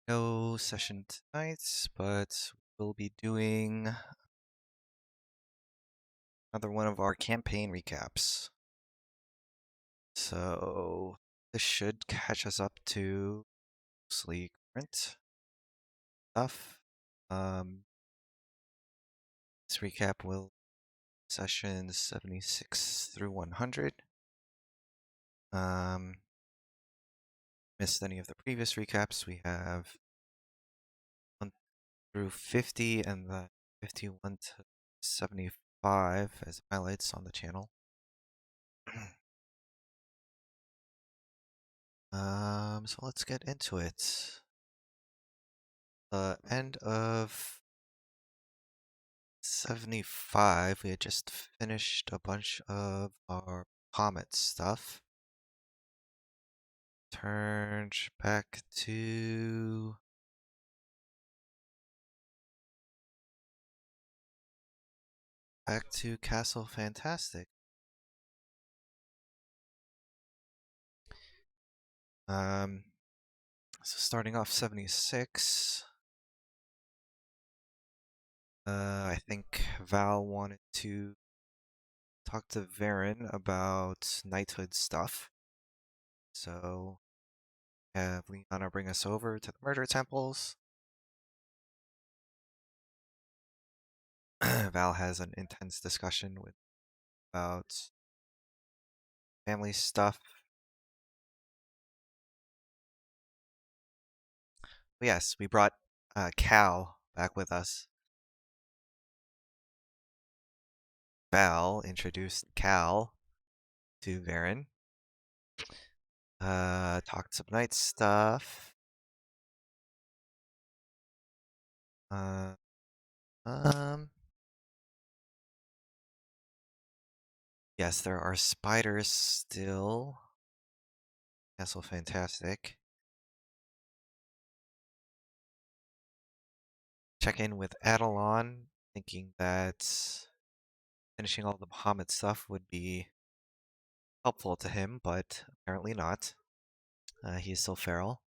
No session tonight, but we'll be doing another one of our campaign recaps. So this should catch us up to mostly current stuff. This recap will sessions 76 through 100. Missed any of the previous recaps? We have 1 through 50 and the 51 to 75 as highlights on the channel. So let's get into it. The end of 75, we had just finished a bunch of our comet stuff. Turned back to Castle Fantastic. So starting off 76, I think Val wanted to talk to Varen about knighthood stuff. So have Liana bring us over to the murder temples. Val has an intense discussion about family stuff. Yes, we brought Cal back with us. Val introduced Cal to Varen. Talked some night stuff. Yes, there are spiders still. Castle Fantastic. Check in with Adelon, thinking that finishing all the Bahamut stuff would be helpful to him, but apparently not. He's still feral.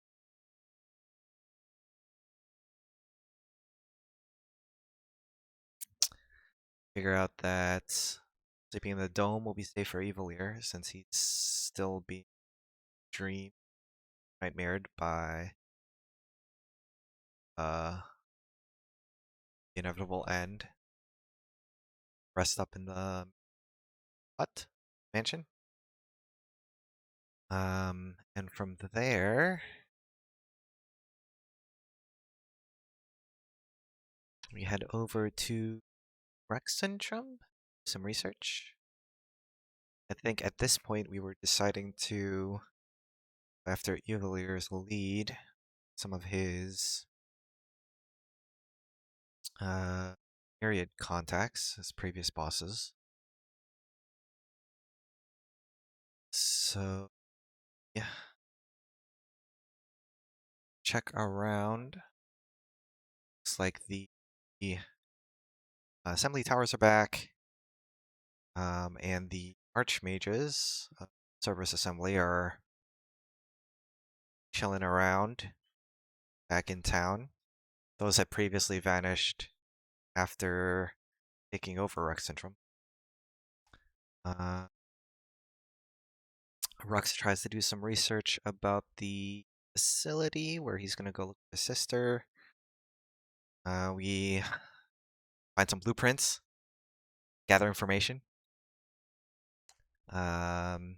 Figure out that sleeping in the dome will be safe for Evilier, since he's still being nightmared by the inevitable end. Rest up in the hut mansion. And from there, we head over to Rexentrum, some research. I think at this point we were deciding to, after Evilier's lead, some of his myriad contacts, his previous bosses. So, yeah. Check around. Looks like the assembly towers are back. And the archmages, Cerberus Assembly, are chilling around back in town. Those had previously vanished after taking over Rexentrum. Rux tries to do some research about the facility where he's going to go look for his sister. We find some blueprints, gather information. And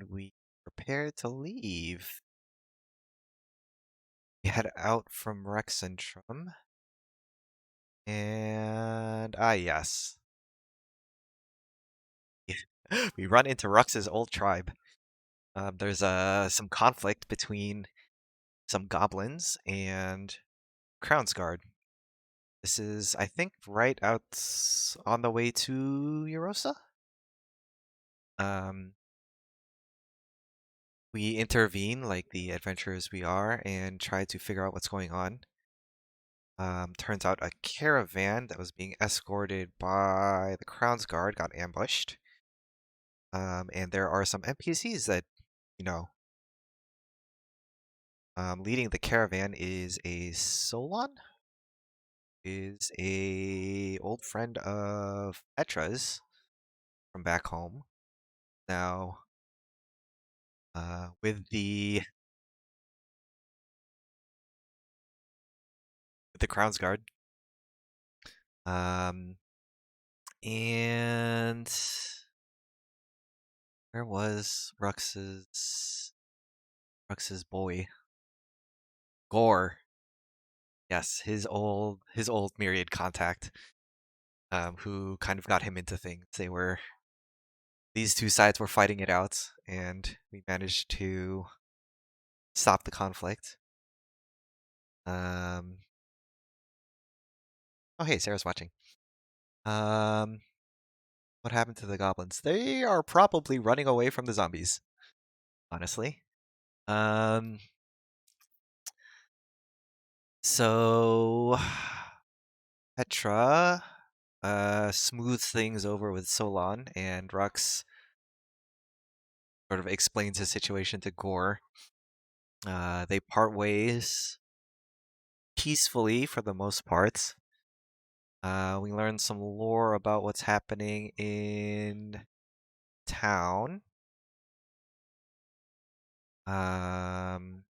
we prepare to leave. We head out from Rexentrum. And, yes. We run into Rux's old tribe. There's some conflict between some goblins and Crownsguard. This is, I think, right out on the way to Eurosa. We intervene like the adventurers we are and try to figure out what's going on. Turns out a caravan that was being escorted by the Crownsguard got ambushed. And there are some NPCs that, Leading the caravan is a Solon, is a old friend of Petra's from back home. Now, with the Crown's Guard, um, and where was Rux's boy? Gore. Yes, his old myriad contact, who kind of got him into things. These two sides were fighting it out, and we managed to stop the conflict. Um, oh hey, Sarah's watching. Um, what happened to the goblins? They are probably running away from the zombies, honestly. Um, so Petra smooths things over with Solon, and Rux sort of explains the situation to Gore. They part ways peacefully for the most part. We learn some lore about what's happening in town. Um,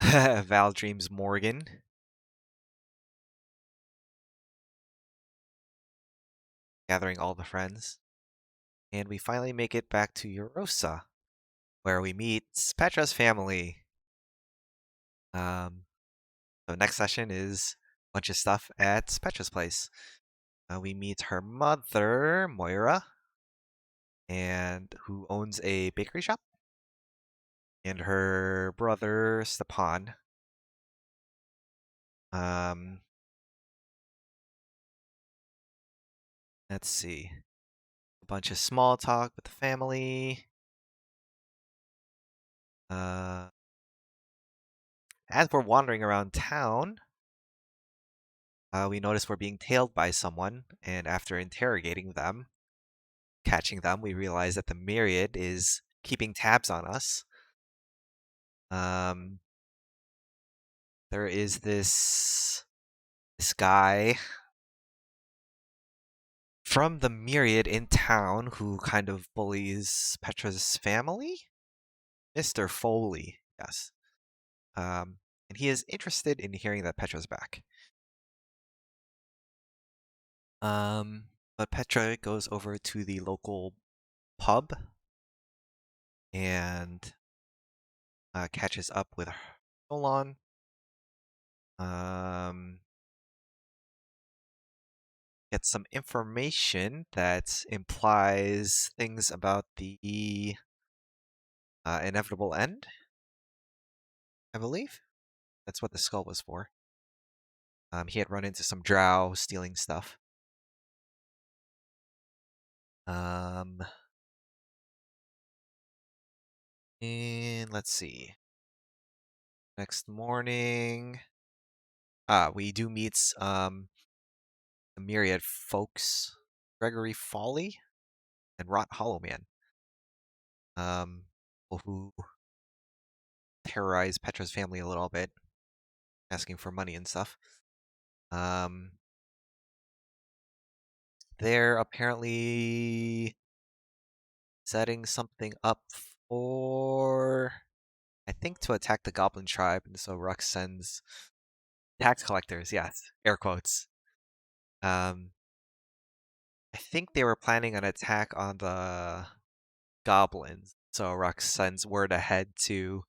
Val dreams Morgan, gathering all the friends. And we finally make it back to Eurosa, where we meet Petra's family. So next session is a bunch of stuff at Petra's place. We meet her mother, Moira, and who owns a bakery shop, and her brother, Stepan. Um, let's see. A bunch of small talk with the family. As we're wandering around town, we notice we're being tailed by someone, and after interrogating them, catching them, we realize that the Myriad is keeping tabs on us. Um, there is this guy from the Myriad in town who kind of bullies Petra's family, Mr. Foley, yes. And he is interested in hearing that Petra's back. But Petra goes over to the local pub and catches up with Solon. Gets some information that implies things about the inevitable end, I believe. That's what the skull was for. He had run into some drow stealing stuff. And let's see. Next morning, we do meet the Myriad folks, Gregory Folly and Rot Hollowman, who terrorize Petra's family a little bit, asking for money and stuff. They're apparently setting something up for, I think, to attack the Goblin tribe, and so Rux sends tax collectors, yes, air quotes. I think they were planning an attack on the goblins, so Rux sends word ahead to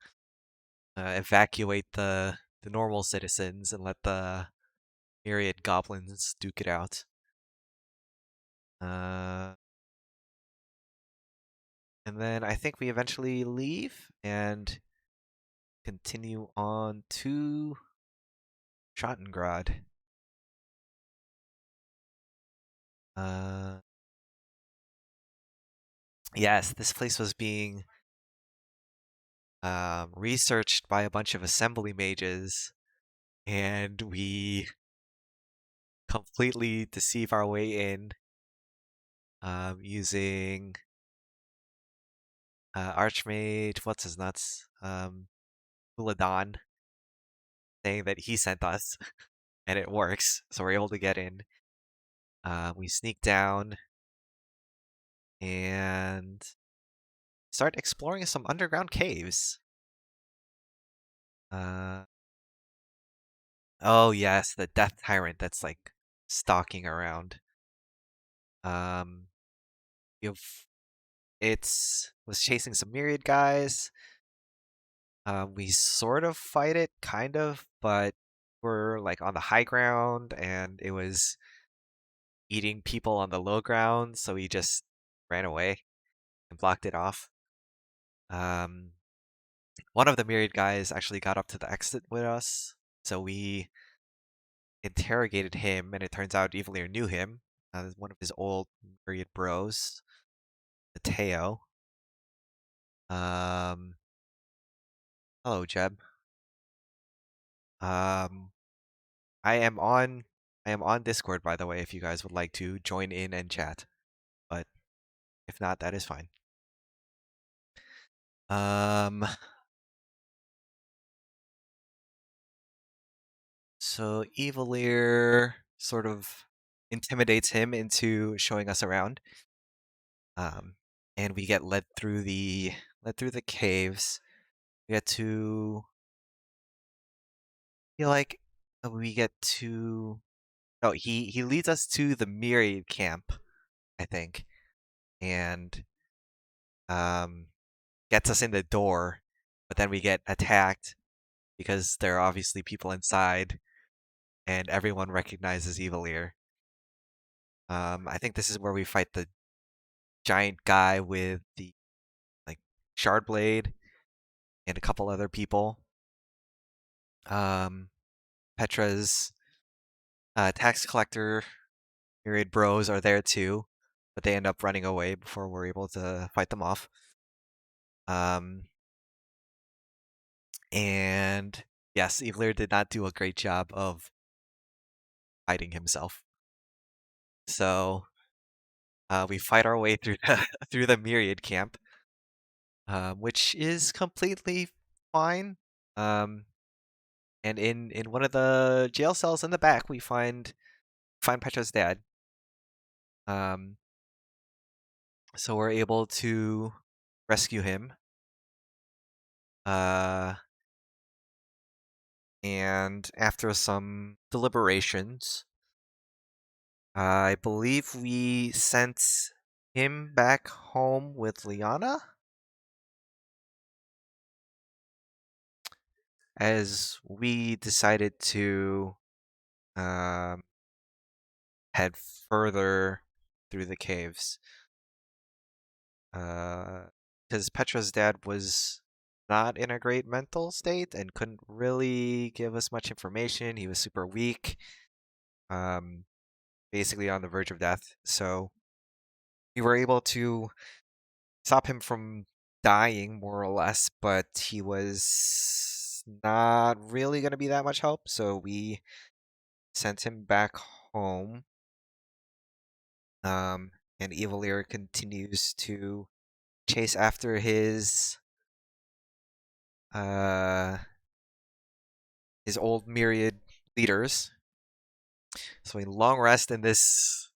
evacuate the normal citizens and let the myriad goblins duke it out. And then I think we eventually leave and continue on to Schottengrad. Yes, this place was being researched by a bunch of assembly mages, and we completely deceive our way in using Archmage, what's his nuts? Uladon, saying that he sent us, and it works, so we're able to get in. We sneak down and start exploring some underground caves. Uh, oh yes, the Death Tyrant that's like stalking around. Um, you've it's was chasing some myriad guys. We sort of fight it, kind of, but we're like on the high ground, and it was eating people on the low ground, so we just ran away and blocked it off. Um, one of the myriad guys actually got up to the exit with us, so we interrogated him, and it turns out Evilier knew him. One of his old myriad bros, Mateo. Um, hello, Jeb. Um, I am on I am on Discord, by the way, if you guys would like to join in and chat. But if not, that is fine. Um, so Evilier sort of intimidates him into showing us around. Um, and we get led through the caves. We get to feel like we get to oh he leads us to the Myriad camp, I think, and um gets us in the door, but then we get attacked because there are obviously people inside, and everyone recognizes Evilier. I think this is where we fight the giant guy with the like shard blade and a couple other people. Um, Petra's tax collector myriad bros are there too, but they end up running away before we're able to fight them off. Um, and yes, Evilier did not do a great job of hiding himself. So we fight our way through the through the myriad camp, which is completely fine. Um, and in one of the jail cells in the back, we find Petra's dad. Um, so we're able to rescue him. Uh, and after some deliberations, I believe we sent him back home with Liana, as we decided to um, head further through the caves. Because Petra's dad was not in a great mental state and couldn't really give us much information. He was super weak, um, basically on the verge of death. So we were able to stop him from dying, more or less, but he was not really going to be that much help. So we sent him back home. And Evilier continues to chase after uh his old myriad leaders. So a long rest in this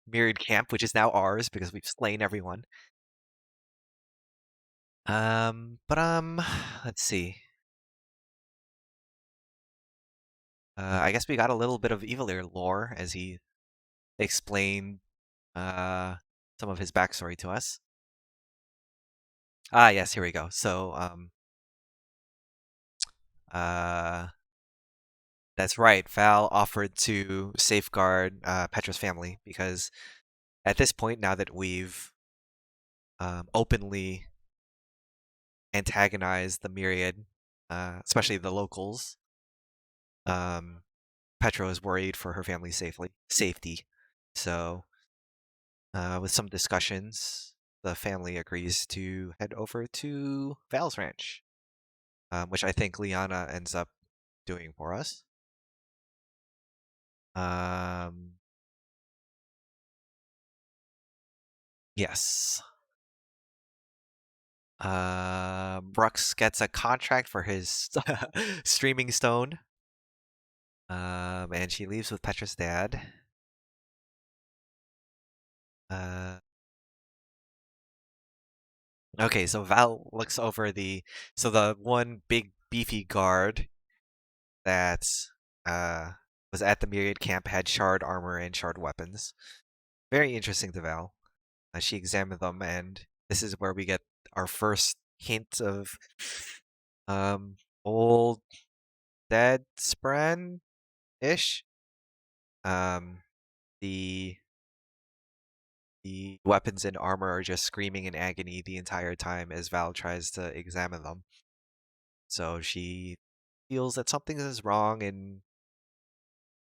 myriad camp, which is now ours because we've slain everyone. But let's see. I guess we got a little bit of Evilier lore as he explained uh some of his backstory to us. Ah, yes, here we go. So uh that's right. Val offered to safeguard Petra's family because at this point, now that we've openly antagonized the myriad, especially the locals, um, Petra is worried for her family's safety. So, with some discussions, the family agrees to head over to Val's ranch, which I think Liana ends up doing for us. Um, yes. Brooks gets a contract for his streaming stone. And she leaves with Petra's dad. Uh, okay, so Val looks over the one big beefy guard that uh was at the Myriad camp had shard armor and shard weapons. Very interesting to Val. She examined them, and this is where we get our first hint of um old dead Spren ish. Um, the the weapons and armor are just screaming in agony the entire time as Val tries to examine them. So she feels that something is wrong and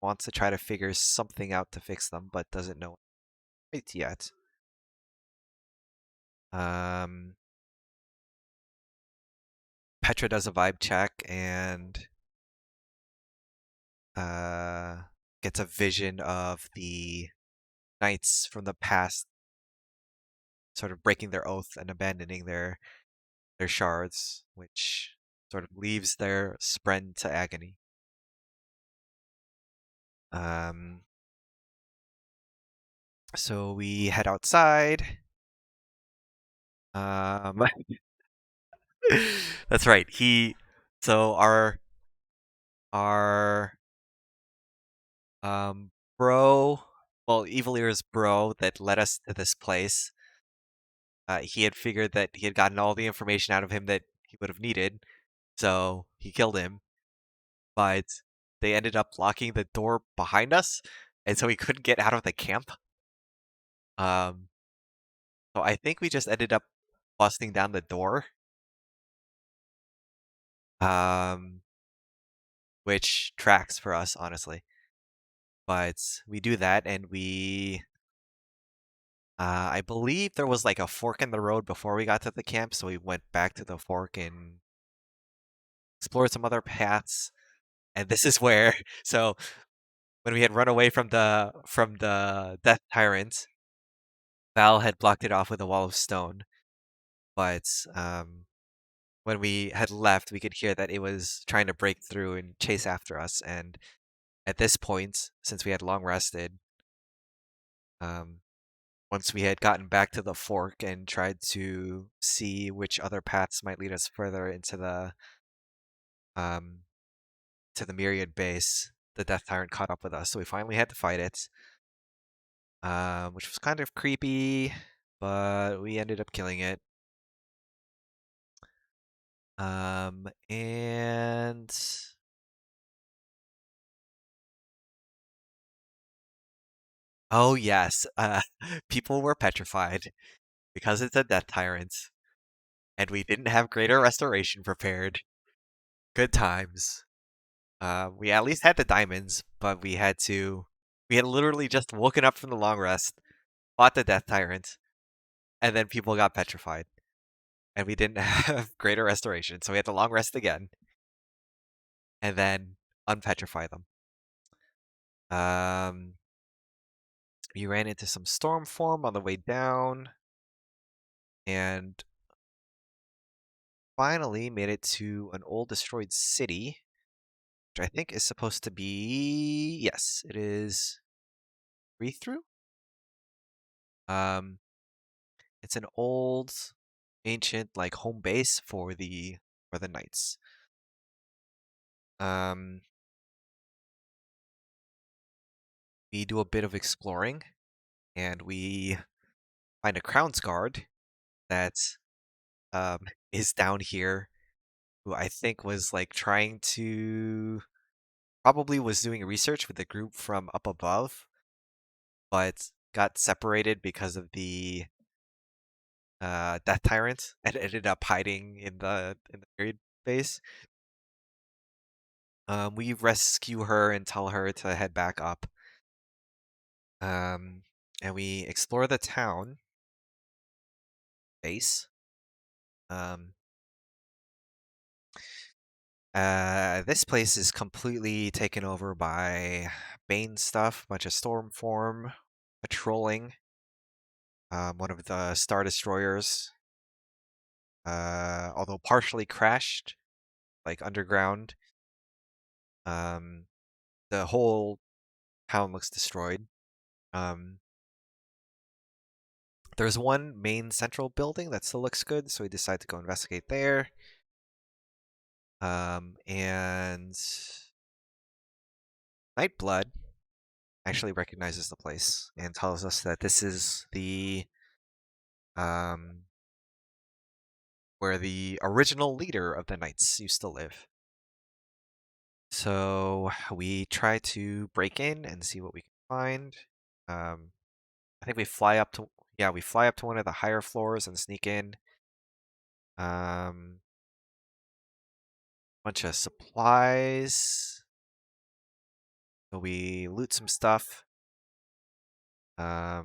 wants to try to figure something out to fix them, but doesn't know it yet. Um, Petra does a vibe check and uh, gets a vision of the knights from the past sort of breaking their oath and abandoning their shards, which sort of leaves their spren to agony. Um, so we head outside. Um, that's right. So our um bro, well, Evil Ear's bro that led us to this place. He had figured that he had gotten all the information out of him that he would have needed, so he killed him. But they ended up locking the door behind us, and so we couldn't get out of the camp. Um, so I think we just ended up busting down the door. Um, which tracks for us, honestly. But we do that, and I believe there was like a fork in the road before we got to the camp, so we went back to the fork and explored some other paths. And this is where, so when we had run away from the Death Tyrant, Val had blocked it off with a wall of stone. But when we had left, we could hear that it was trying to break through and chase after us. And at this point, since we had long rested, um, once we had gotten back to the fork and tried to see which other paths might lead us further into um the Myriad base, the Death Tyrant caught up with us, so we finally had to fight it. Which was kind of creepy, but we ended up killing it. And oh yes, people were petrified because it's a Death Tyrant, and we didn't have Greater Restoration prepared. Good times. We at least had the diamonds, but we had literally just woken up from the long rest, fought the Death Tyrant, and then people got petrified. And we didn't have Greater Restoration, so we had to long rest again, and then unpetrify them. Um, we ran into some storm form on the way down, and finally made it to an old destroyed city, which I think is supposed to be, yes, it is breathe through. Um, it's an old, ancient like home base for the knights. Um, we do a bit of exploring, and we find a Crown's Guard that um is down here, who I think was like trying to probably was doing research with the group from up above, but got separated because of the Death Tyrant and ended up hiding in the period base. We rescue her and tell her to head back up. And we explore the town base. Um, this place is completely taken over by Bane stuff, bunch of storm form patrolling. One of the Star Destroyers although partially crashed, like underground. Um, the whole town looks destroyed. Um, there's one main central building that still looks good, so we decide to go investigate there. And Nightblood actually recognizes the place and tells us that this is the um, where the original leader of the Knights used to live. So we try to break in and see what we can find. I think we fly up to we fly up to one of the higher floors and sneak in. Bunch of supplies. So we loot some stuff. Oh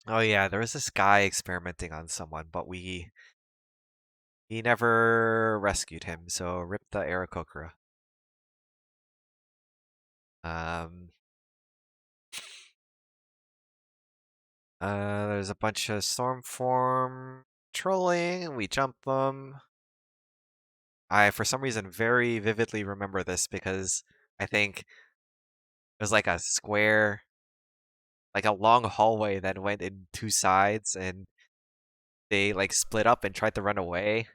yeah, there was this guy experimenting on someone, but he never rescued him, so rip the Aarakocra. There's a bunch of Stormform trolling. We jump them. I, for some reason, very vividly remember this because I think it was like a square, like a long hallway that went in two sides, and they like split up and tried to run away.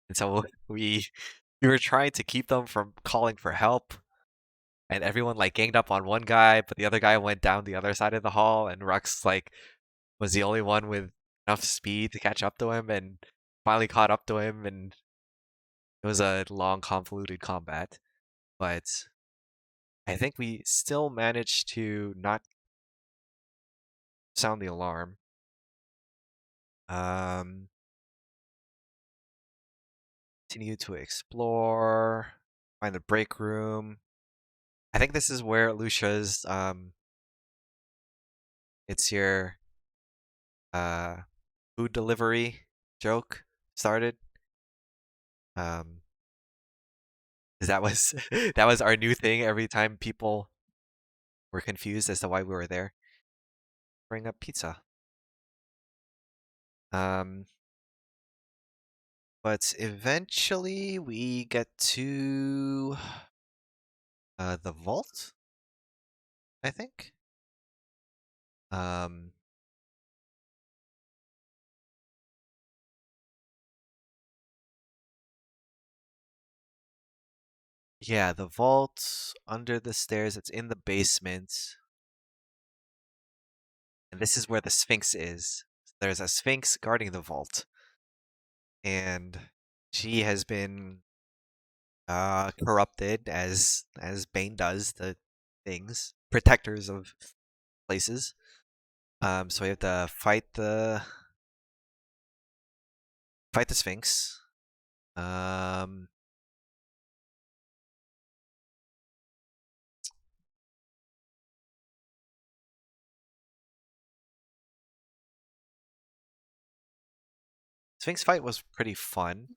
And so we were trying to keep them from calling for help, and everyone like ganged up on one guy, but the other guy went down the other side of the hall, and Rux like was the only one with enough speed to catch up to him, and finally caught up to him, and it was a long, convoluted combat. But I think we still managed to not sound the alarm. Continue to explore, find the break room. I think this is where Lucia's it's your food delivery joke started. 'Cause that was that was our new thing every time people were confused as to why we were there. Bring up pizza. But eventually we get to the vault, I think. Yeah, the vault under the stairs. It's in the basement. And this is where the Sphinx is. There's a Sphinx guarding the vault. And she has been corrupted as Bane does the things, protectors of places. So we have to fight the Sphinx. Sphinx fight was pretty fun.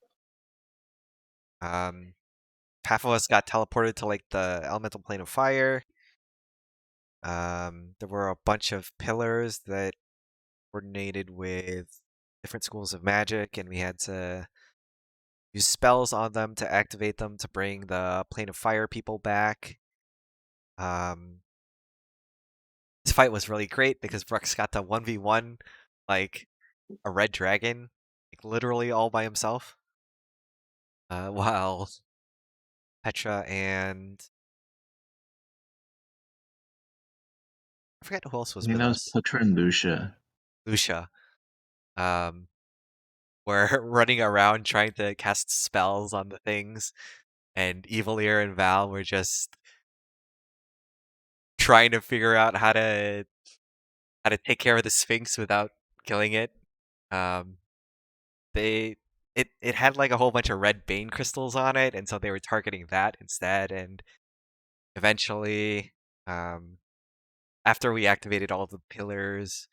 Half of us got teleported to like the elemental plane of fire. There were a bunch of pillars that coordinated with different schools of magic, and we had to use spells on them to activate them to bring the plane of fire people back. This fight was really great because Brooks got to 1v1 like a red dragon, like literally all by himself. While Petra and I forget who else I was think with that was us. Petra and Lucia. Lucia. Were running around trying to cast spells on the things, and Evil-Ear and Val were just trying to figure out how to take care of the Sphinx without killing it. They it had like a whole bunch of red Bane crystals on it, and so they were targeting that instead. And eventually, after we activated all the pillars,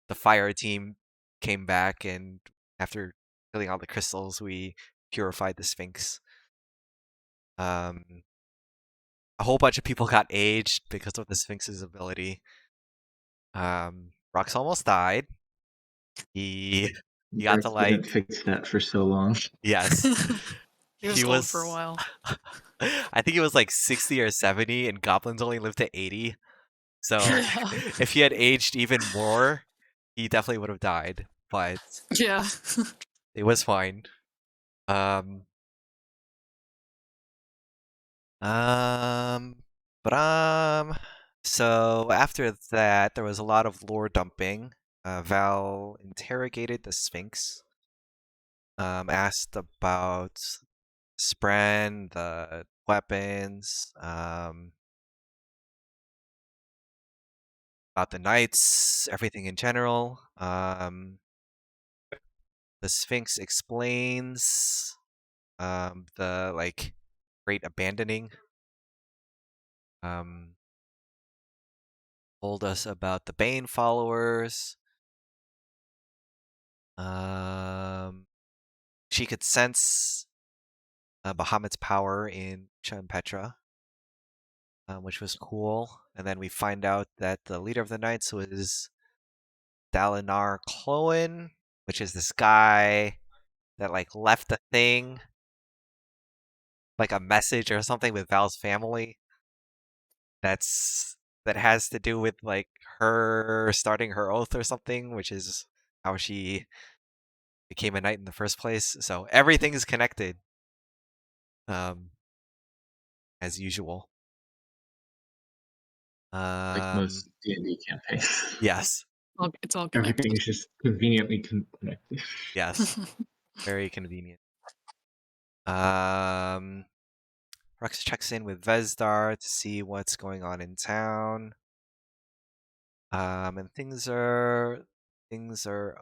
the fire team came back, and after killing all the crystals, we purified the Sphinx. A whole bunch of people got aged because of the Sphinx's ability. Rox almost died. He He got to Rex didn't like, fix that for so long. yes, He he was old for a was. while. I think he was like 60 or 70, and goblins only live to 80. So if he had aged even more, he definitely would have died. But Yeah. it was fine. Um, um, but so after that, there was a lot of lore dumping. Val interrogated the Sphinx. Asked about Spren, the weapons, about the knights, everything in general. The Sphinx explains the like great abandoning. Um, told us about the Bane followers. Um, she could sense Bahamut's power in Shan Petra, which was cool. And then we find out that the leader of the Knights was Dalinar Cloen, which is this guy that like left a thing, like a message or something with Val's family. That's that has to do with like her starting her oath or something, which is how she became a knight in the first place. So everything is connected, um, as usual. Like Um, most D&D campaigns. yes, It's all Everything connected. is just conveniently connected. yes, very convenient. Um, Rux checks in with Vezdar to see what's going on in town. And things are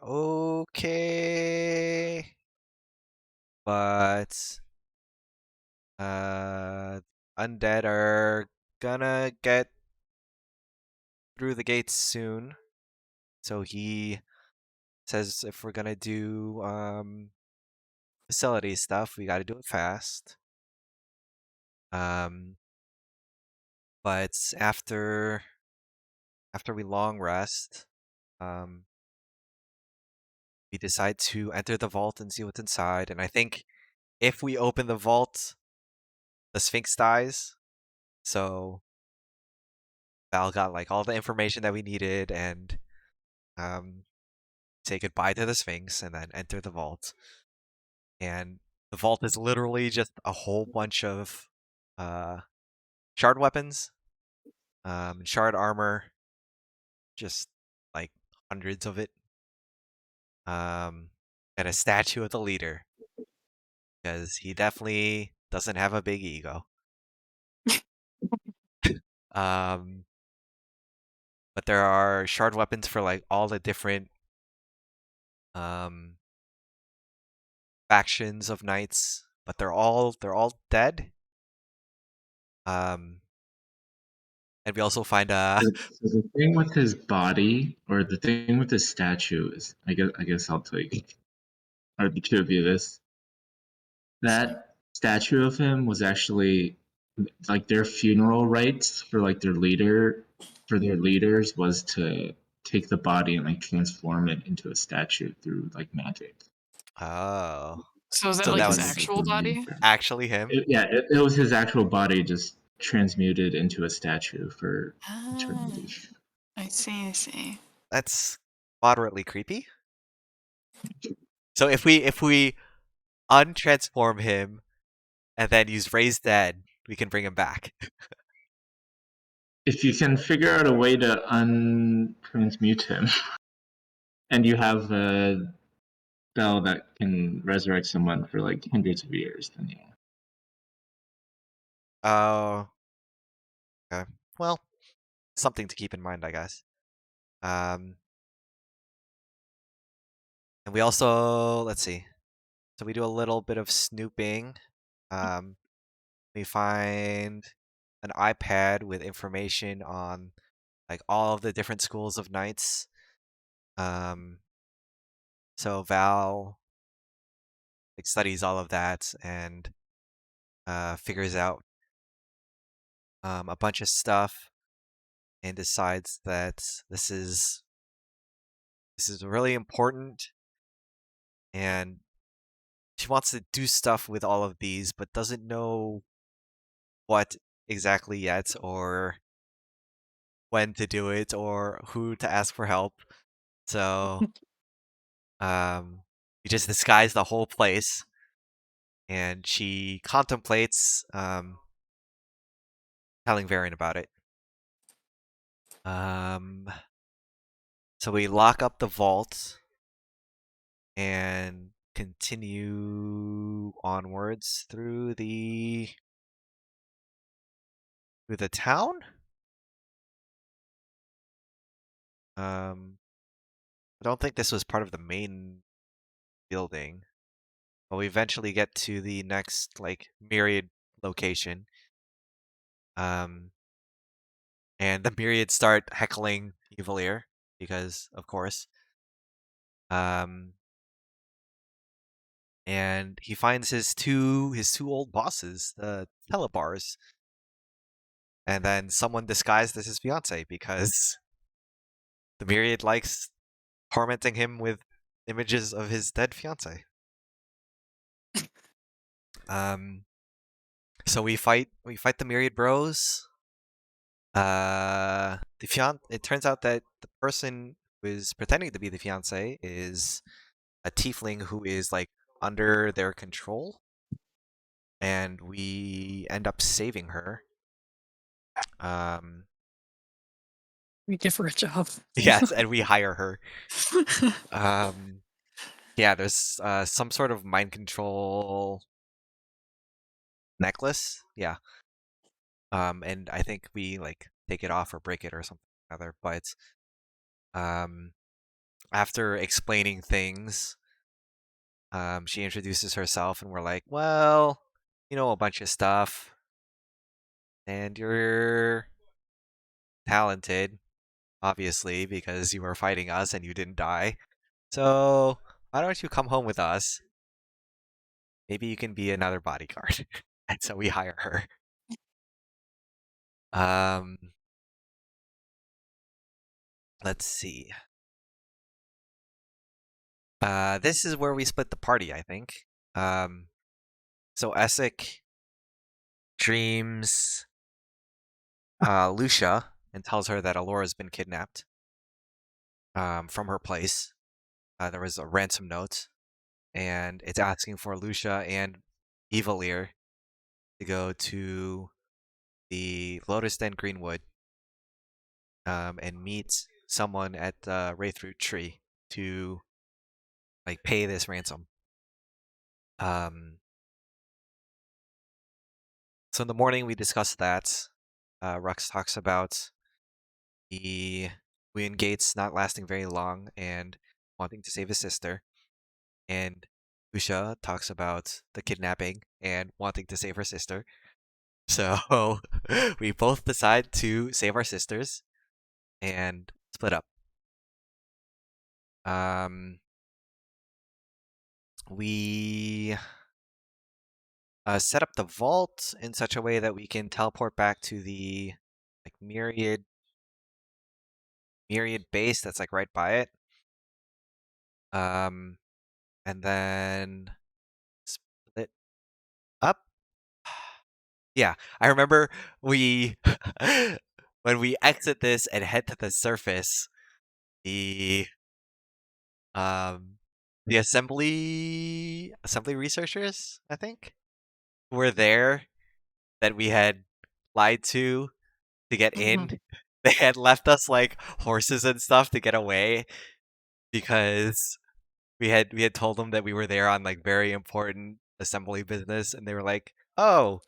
okay, but undead are gonna get through the gates soon. So he says if we're gonna do facility stuff, we got to do it fast. Um, but after we long rest, um, we decide to enter the vault and see what's inside. And I think if we open the vault, the Sphinx dies. So Val got like all the information that we needed and um, say goodbye to the Sphinx and then enter the vault. And the vault is literally just a whole bunch of uh, shard weapons, shard armor, just like hundreds of it, um, and a statue of the leader because he definitely doesn't have a big ego. Um, but there are shard weapons for like all the different um, factions of knights, but they're all dead. Um, and we also find So the thing with his body, or the thing with his statue, is I guess I'll tell you, or the two of you this. That statue of him was actually like their funeral rites for like their leaders was to take the body and like transform it into a statue through like magic. oh, So is that so like that his Something like was that actual for me. body? actually him. It was his actual body just transmuted into a statue for Ah, eternity. I see, I see. That's moderately creepy. So if we untransform him and then use raise dead, we can bring him back. If you can figure out a way to untransmute him, and you have a spell that can resurrect someone for like hundreds of years, then yeah. Oh, okay. Well, something to keep in mind, I guess. Um, and we also let's see. So we do a little bit of snooping. Um, we find an iPad with information on like all of the different schools of knights. Um, so Val like studies all of that and figures out a bunch of stuff and decides that this is really important and she wants to do stuff with all of these, but doesn't know what exactly yet, or when to do it, or who to ask for help. So, you just disguise the whole place, and she contemplates telling Varian about it. So we lock up the vault and continue onwards through the town. I don't think this was part of the main building, but we eventually get to the next like myriad location. And the myriad start heckling Evilier because, of course. And he finds his two old bosses, the Telebars, and then someone disguised as his fiance because the myriad likes tormenting him with images of his dead fiance. So we fight the myriad bros. It turns out that the person who is pretending to be the fiance is a tiefling who is like under their control, and we end up saving her. We give her a job. Yes, and we hire her. Yeah, there's some sort of mind control necklace. Yeah. And I think we like take it off or break it or something or other. But after explaining things, she introduces herself, and we're like, well, you know a bunch of stuff, and you're talented, obviously, because you were fighting us and you didn't die. So why don't you come home with us? Maybe you can be another bodyguard. And so we hire her. Let's see. This is where we split the party, I think. So Essek dreams Lucia and tells her that Alora's been kidnapped from her place. There was a ransom note, and it's asking for Lucia and Evilier to go to the Lotus Den Greenwood and meet someone at the Wraithroot Tree to like pay this ransom. So in the morning we discussed that. Rux talks about the William Gates not lasting very long and wanting to save his sister. And Lucia talks about the kidnapping and wanting to save her sister. So we both decide to save our sisters and split up. We set up the vault in such a way that we can teleport back to the like myriad base that's like right by it. And then split up. Yeah, I remember we when we exit this and head to the surface, the um the assembly researchers, I think, were there that we had lied to get in. They had left us like horses and stuff to get away because we had told them that we were there on like very important assembly business, and they were like, "Oh,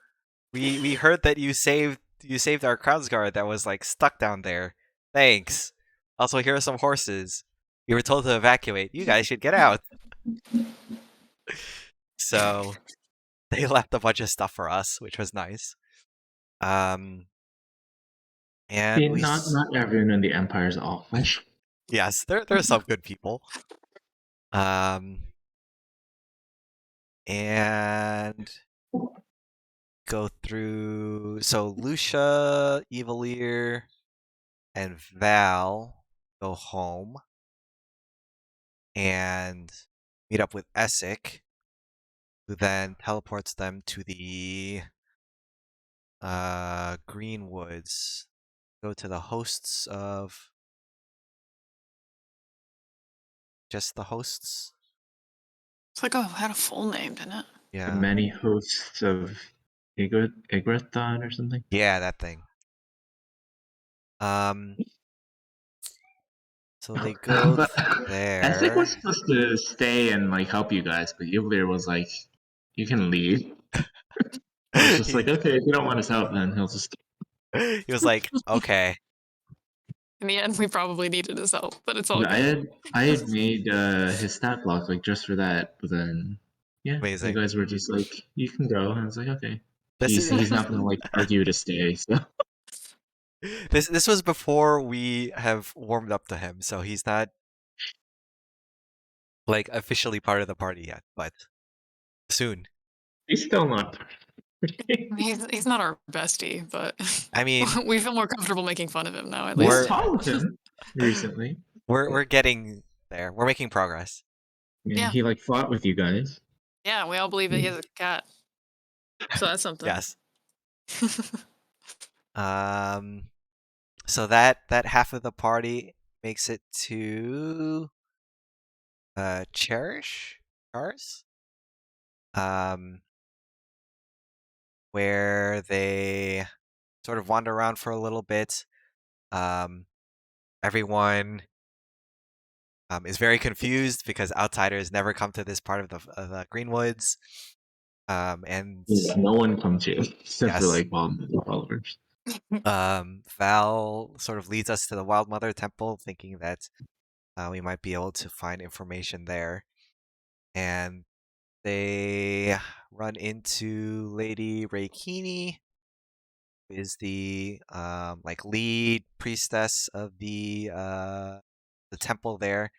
we heard that you saved our Crowns Guard that was like stuck down there. Thanks. Also, here are some horses. We were told to evacuate. You guys should get out." So they left a bunch of stuff for us, which was nice. And See, we not everyone in the Empire is awful. yes, there are some good people. And go through. So Lucia, Evilier, and Val go home, and meet up with Essek, who then teleports them to the Greenwoods. Go to the hosts of just the hosts. It's like had a full name, didn't it? The Yeah. many hosts of Igrathon or something. Yeah, that thing. So they go But Essex there. was supposed to stay and like help you guys, but Yublir was like, "You can leave." I was just he, like, "Okay, if you don't want his help, then he'll just." he was like, okay. In the end, we probably needed his help, but it's all I good. had made his stat block like just for that, but then yeah, you Amazing. guys were just like, "You can go," and I was like, "Okay." This is He's not gonna like argue to stay, so this was before we have warmed up to him, so he's not like officially part of the party yet, but soon. he's still not. He's not our bestie, but I mean, we feel more comfortable making fun of him now, at We had we're least. talked with him recently. we're getting there. We're making progress. And Yeah. he like fought with you guys. Yeah, we all believe that he has a cat. So that's something. Yes. So that half of the party makes it to Cherish Cars, where they sort of wander around for a little bit. Everyone is very confused because outsiders never come to this part of the Greenwoods. And Yeah, no one comes here except for yes, like followers. Val sort of leads us to the Wild Mother Temple, thinking that we might be able to find information there. And they run into Lady Reikini, who is the like lead priestess of the temple there,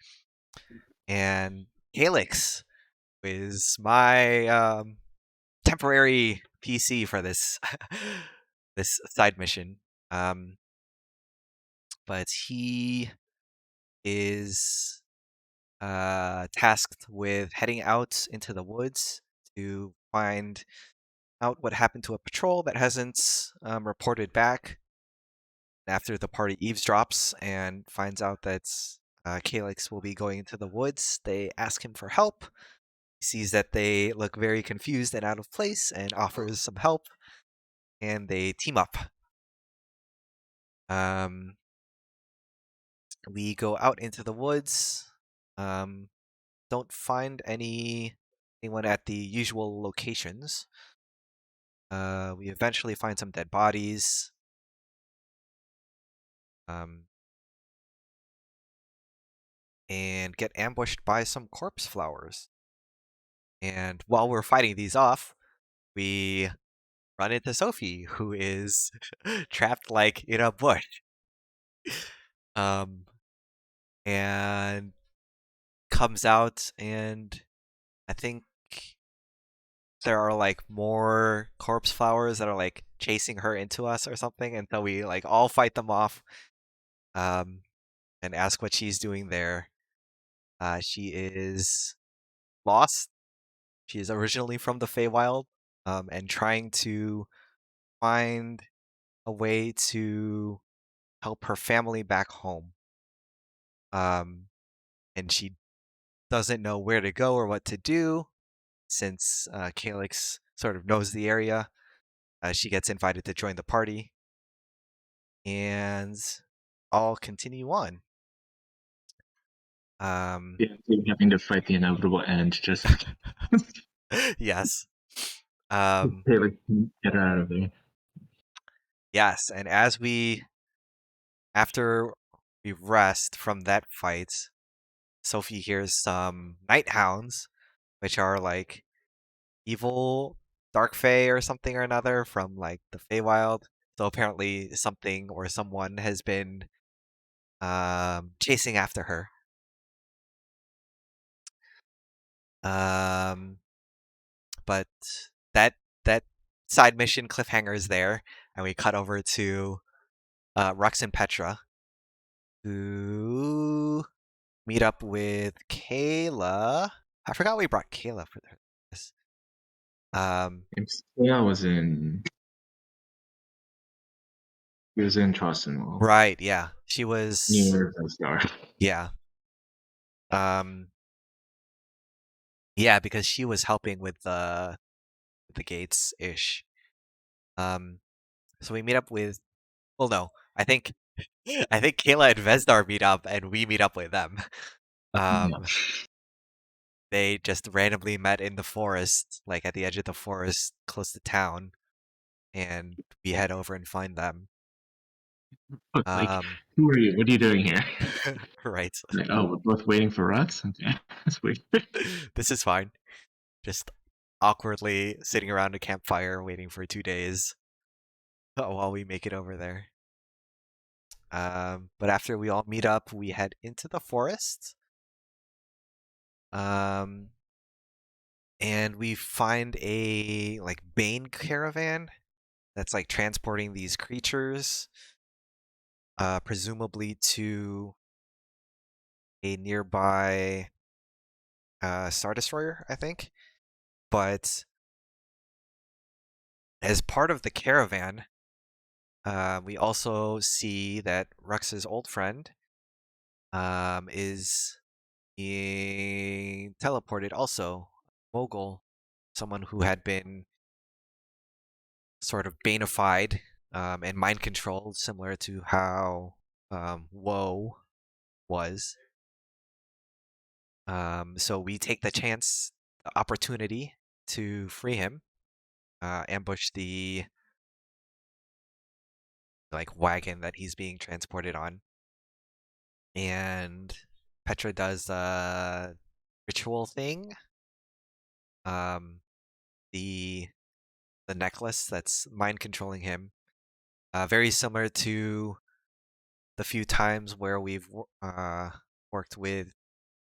and Calyx, who is my temporary PC for this this side mission. But he is tasked with heading out into the woods to find out what happened to a patrol that hasn't reported back. After the party eavesdrops and finds out that Calyx will be going into the woods, they ask him for help. He sees that they look very confused and out of place and offers some help, and they team up. We go out into the woods. Don't find anyone at the usual locations. We eventually find some dead bodies. And get ambushed by some corpse flowers. And while we're fighting these off, we run into Sophie, who is trapped like in a bush. And comes out, and I think there are like more corpse flowers that are like chasing her into us or something, and so we like all fight them off, and ask what she's doing there. She is lost. She is originally from the Feywild, and trying to find a way to help her family back home. And she doesn't know where to go or what to do since Calyx sort of knows the area. She gets invited to join the party, and I'll continue on. Yeah, having to fight the inevitable end just Yes. hey, like get her out of there. Yes, and after we rest from that fight, Sophie hears some night hounds, which are like evil dark fae or something or another from like the Feywild. So apparently something or someone has been chasing after her. But that side mission cliffhanger is there, and we cut over to Rux and Petra, who meet up with Kayla. I forgot we brought Kayla for this. Yeah, he was in Charleston Mall. Right, yeah. She was Near Star. yeah. Yeah, because she was helping with the gates ish. So we meet up with well no, I think Kayla and Vesdar meet up and we meet up with them. Yeah. They just randomly met in the forest, like at the edge of the forest close to town, and we head over and find them. Like, Um, who are you? What are you doing here? right. Like, oh, we're both waiting for Rux? Okay, that's weird. This is fine. Just awkwardly sitting around a campfire waiting for 2 days while we make it over there. But after we all meet up, we head into the forest. Um, and we find a like Bane caravan that's like transporting these creatures, presumably to a nearby Star Destroyer, I think. But as part of the caravan, we also see that Rux's old friend is being teleported also. Mogul, someone who had been sort of banified and mind controlled, similar to how Woe was. So we take the opportunity to free him, ambush the like wagon that he's being transported on, and Petra does a ritual thing. Um, the the necklace that's mind controlling him, very similar to the few times where we've worked with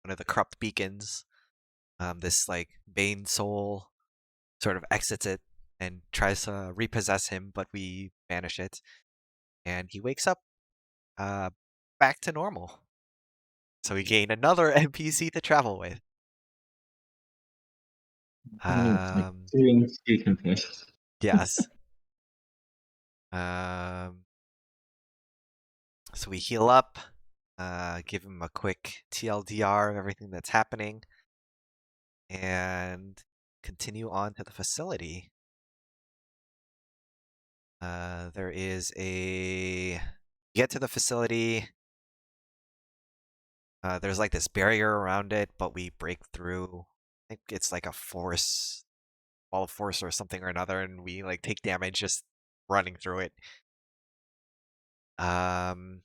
one of the corrupt beacons. This like Bane soul sort of exits it and tries to repossess him, but we banish it, and he wakes up uh, back to normal. So we gain another NPC to travel with. Like, Um, doing ski campaigns. yes. So we heal up, give him a quick TLDR of everything that's happening, and continue on to the facility. There is a get to the facility. There's like this barrier around it, but we break through. I think it's like a force, wall of force or something or another, and we like take damage just running through it. Um,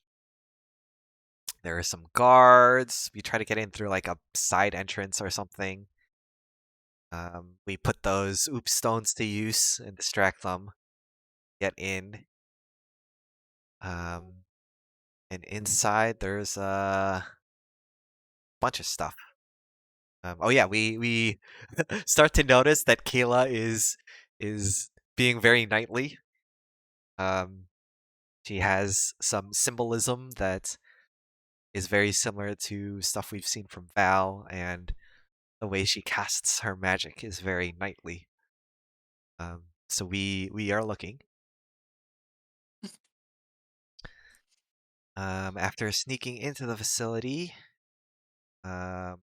there are some guards. We try to get in through like a side entrance or something. We put those oops stones to use and distract them. Get in. Um, and inside there's a bunch of stuff. Oh yeah, we start to notice that Kayla is being very knightly. Um, she has some symbolism that is very similar to stuff we've seen from Val, and the way she casts her magic is very knightly. So we are looking. After sneaking into the facility, um,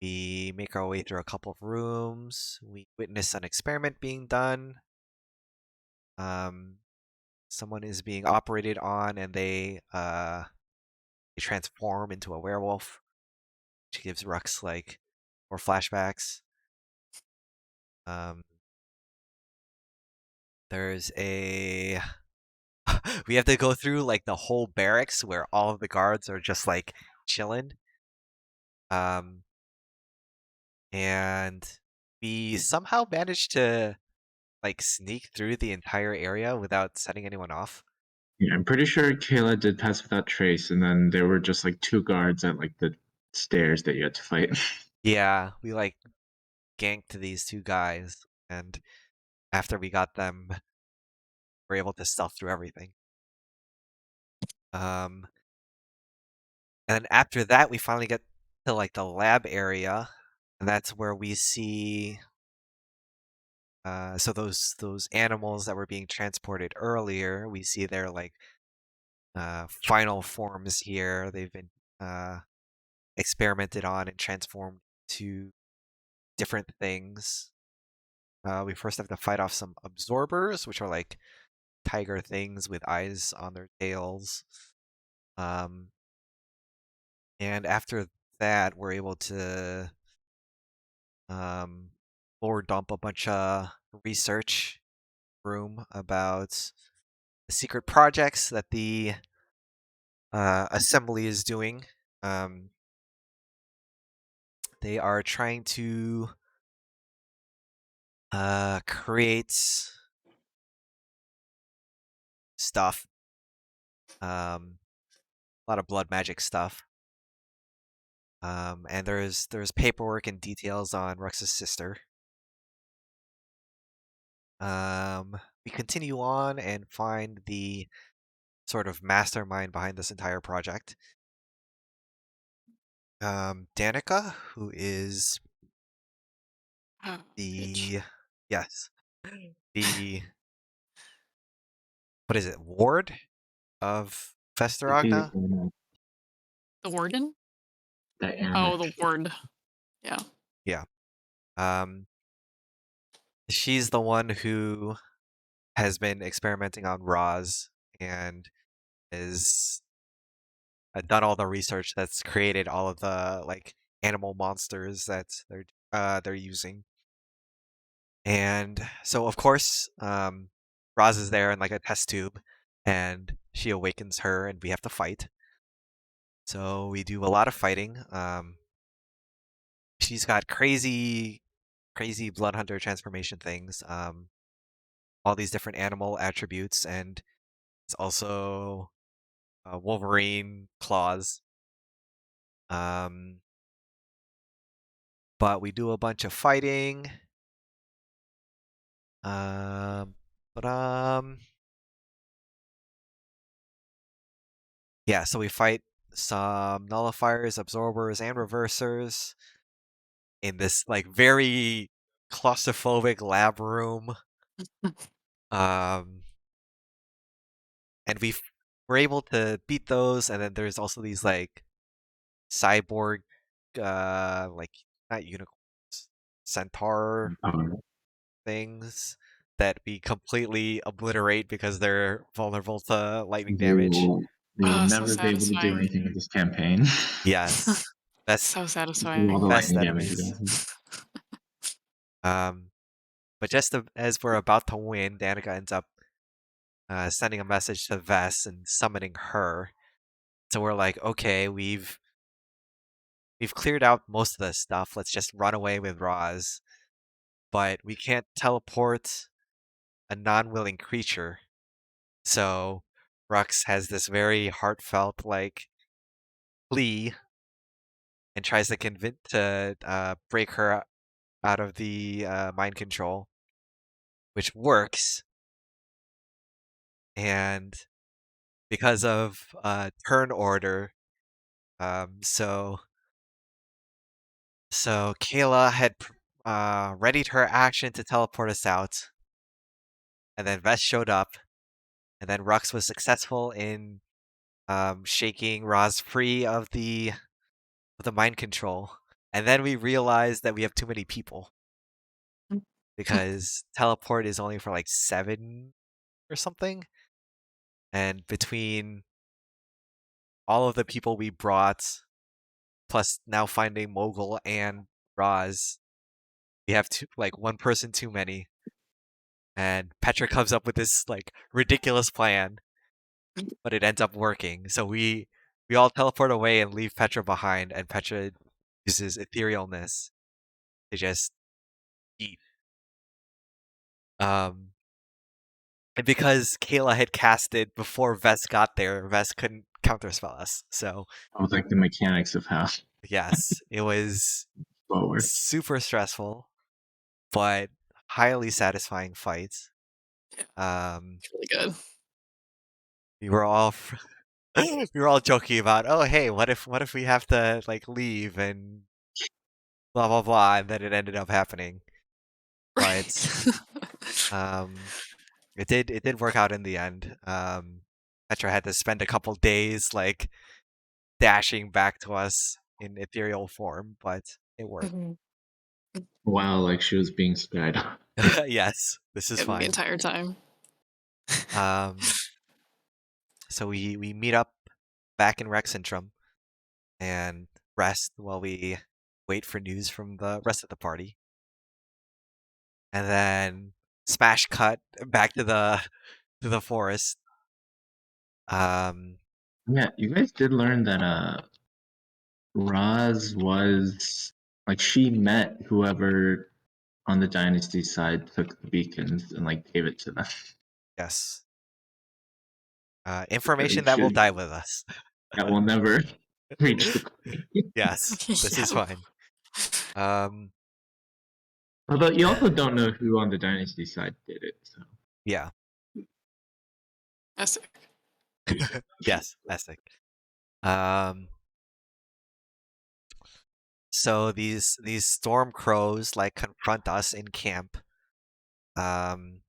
we make our way through a couple of rooms. We witness an experiment being done. Someone is being operated on, and they transform into a werewolf, which gives Rux like more flashbacks. Um, there's a we have to go through like the whole barracks where all of the guards are just like chilling. Um, and we somehow managed to like sneak through the entire area without setting anyone off. Yeah, I'm pretty sure Kayla did pass without trace, and then there were just like two guards at like the stairs that you had to fight. Yeah, we like ganked these two guys, and after we got them, we're able to stealth through everything. And then after that, we finally get to like the lab area, and that's where we see so those animals that were being transported earlier, we see their like final forms here. They've been uh, experimented on and transformed to different things. We first have to fight off some absorbers, which are like tiger things with eyes on their tails. Um, and after that, we're able to um, floor dump a bunch of research room about the secret projects that the assembly is doing. Um, they are trying to create stuff, a lot of blood magic stuff. And there's paperwork and details on Rux's sister. We continue on and find the sort of mastermind behind this entire project. Danica, who is Oh, bitch. the yes, the what is it, ward of Festeragna? The warden? Oh, Dynamic. the ward. Yeah. Yeah. Um, she's the one who has been experimenting on Roz and is done all the research that's created all of the like animal monsters that they're using. And so of course, Roz is there in like a test tube, and she awakens her, and we have to fight. So we do a lot of fighting. She's got crazy blood hunter transformation things. All these different animal attributes, and it's also Wolverine claws. Um, but we do a bunch of fighting. Um, but yeah, so we fight some nullifiers, absorbers, and reversers in this like very claustrophobic lab room. Um, and we're able to beat those, and then there's also these like cyborg, like not unicorns, centaur things that we completely obliterate because they're vulnerable to lightning damage. They will Oh, so never be able to do satisfying. anything in this campaign. Yes, best So Do all satisfying. the best lightning damage enemies. against them. Um, but just as we're about to win, Danica ends up sending a message to Vess and summoning her. So we're like, okay, we've cleared out most of this stuff. Let's just run away with Roz. But we can't teleport a non-willing creature. So Rux has this very heartfelt like plea and tries to convince to break her out of the mind control, which works. And because of turn order, so Kayla had readied her action to teleport us out, and then Vest showed up, and then Rux was successful in shaking Roz free of the mind control. And then we realized that we have too many people because teleport is only for like 7 or something. And between all of the people we brought, plus now finding Mogul and Roz, we have like one person too many. And Petra comes up with this like ridiculous plan, but it ends up working. So we all teleport away and leave Petra behind, and Petra uses etherealness to just eat. Um, and because Kayla had cast it before Vess got there, Vess couldn't counterspell us. So I was like the mechanics of how yes, it was it works. super stressful, but highly satisfying fight. It's really good. We were all we were all joking about, oh hey, what if we have to like leave and blah blah blah, and then it ended up happening. But um, it did work out in the end. Petra had to spend a couple days like dashing back to us in ethereal form, but it worked. Mhm. Wow, like she was being spied on. Yes, this is Yeah, the fine. entire time. Um, so we meet up back in Rexentrum and rest while we wait for news from the rest of the party, and then smash cut back to the forest. Um, Yeah, you guys did learn that Roz was like she met whoever on the dynasty side took the beacons and like gave it to them. yes, information that will Should die with us. that will never reach the queen. Yes, this is Yeah. fine. Um, Although you also don't know who on the dynasty side did it. So yeah, That's yes, Essex. Um, so these storm crows like confront us in camp. Um,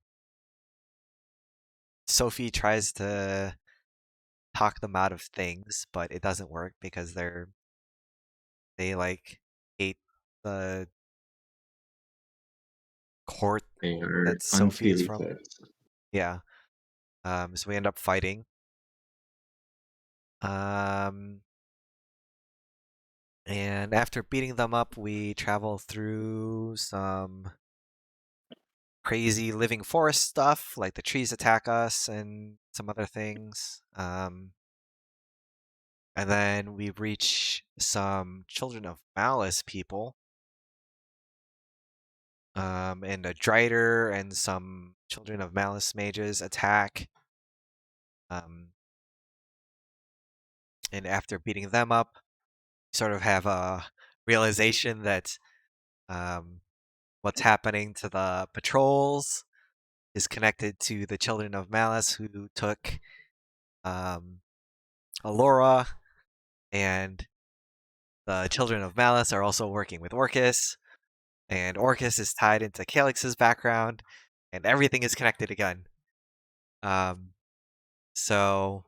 Sophie tries to talk them out of things, but it doesn't work because they like hate the court they are that Sophie is unsteely from. folks. Yeah. So we end up fighting. Um, and after beating them up, we travel through some crazy living forest stuff, like the trees attack us and some other things. And then we reach some Children of Malice people, and a Drider and some Children of Malice mages attack. Um, and after beating them up, sort of have a realization that um, what's happening to the patrols is connected to the Children of Malice who took um, Alora, and the Children of Malice are also working with Orcus, and Orcus is tied into Calix's background, and everything is connected again. Um, so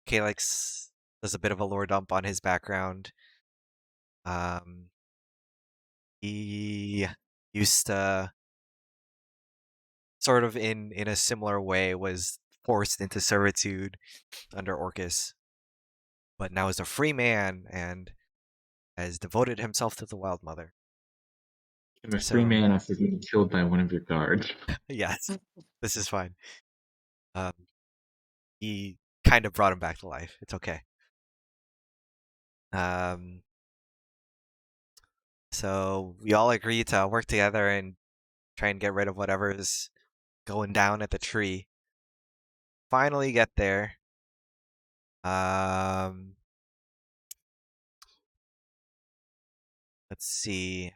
Calix does a bit of a lore dump on his background. Um, he used to sort of in a similar way was forced into servitude under Orcus, but now is a free man and has devoted himself to the Wild Mother. I'm a free So man after being killed by one of your guards. yes, this is fine. Um, he kind of brought him back to life. It's okay. Um, so we all agree to work together and try and get rid of whatever's going down at the tree. Finally get there. Um, let's see.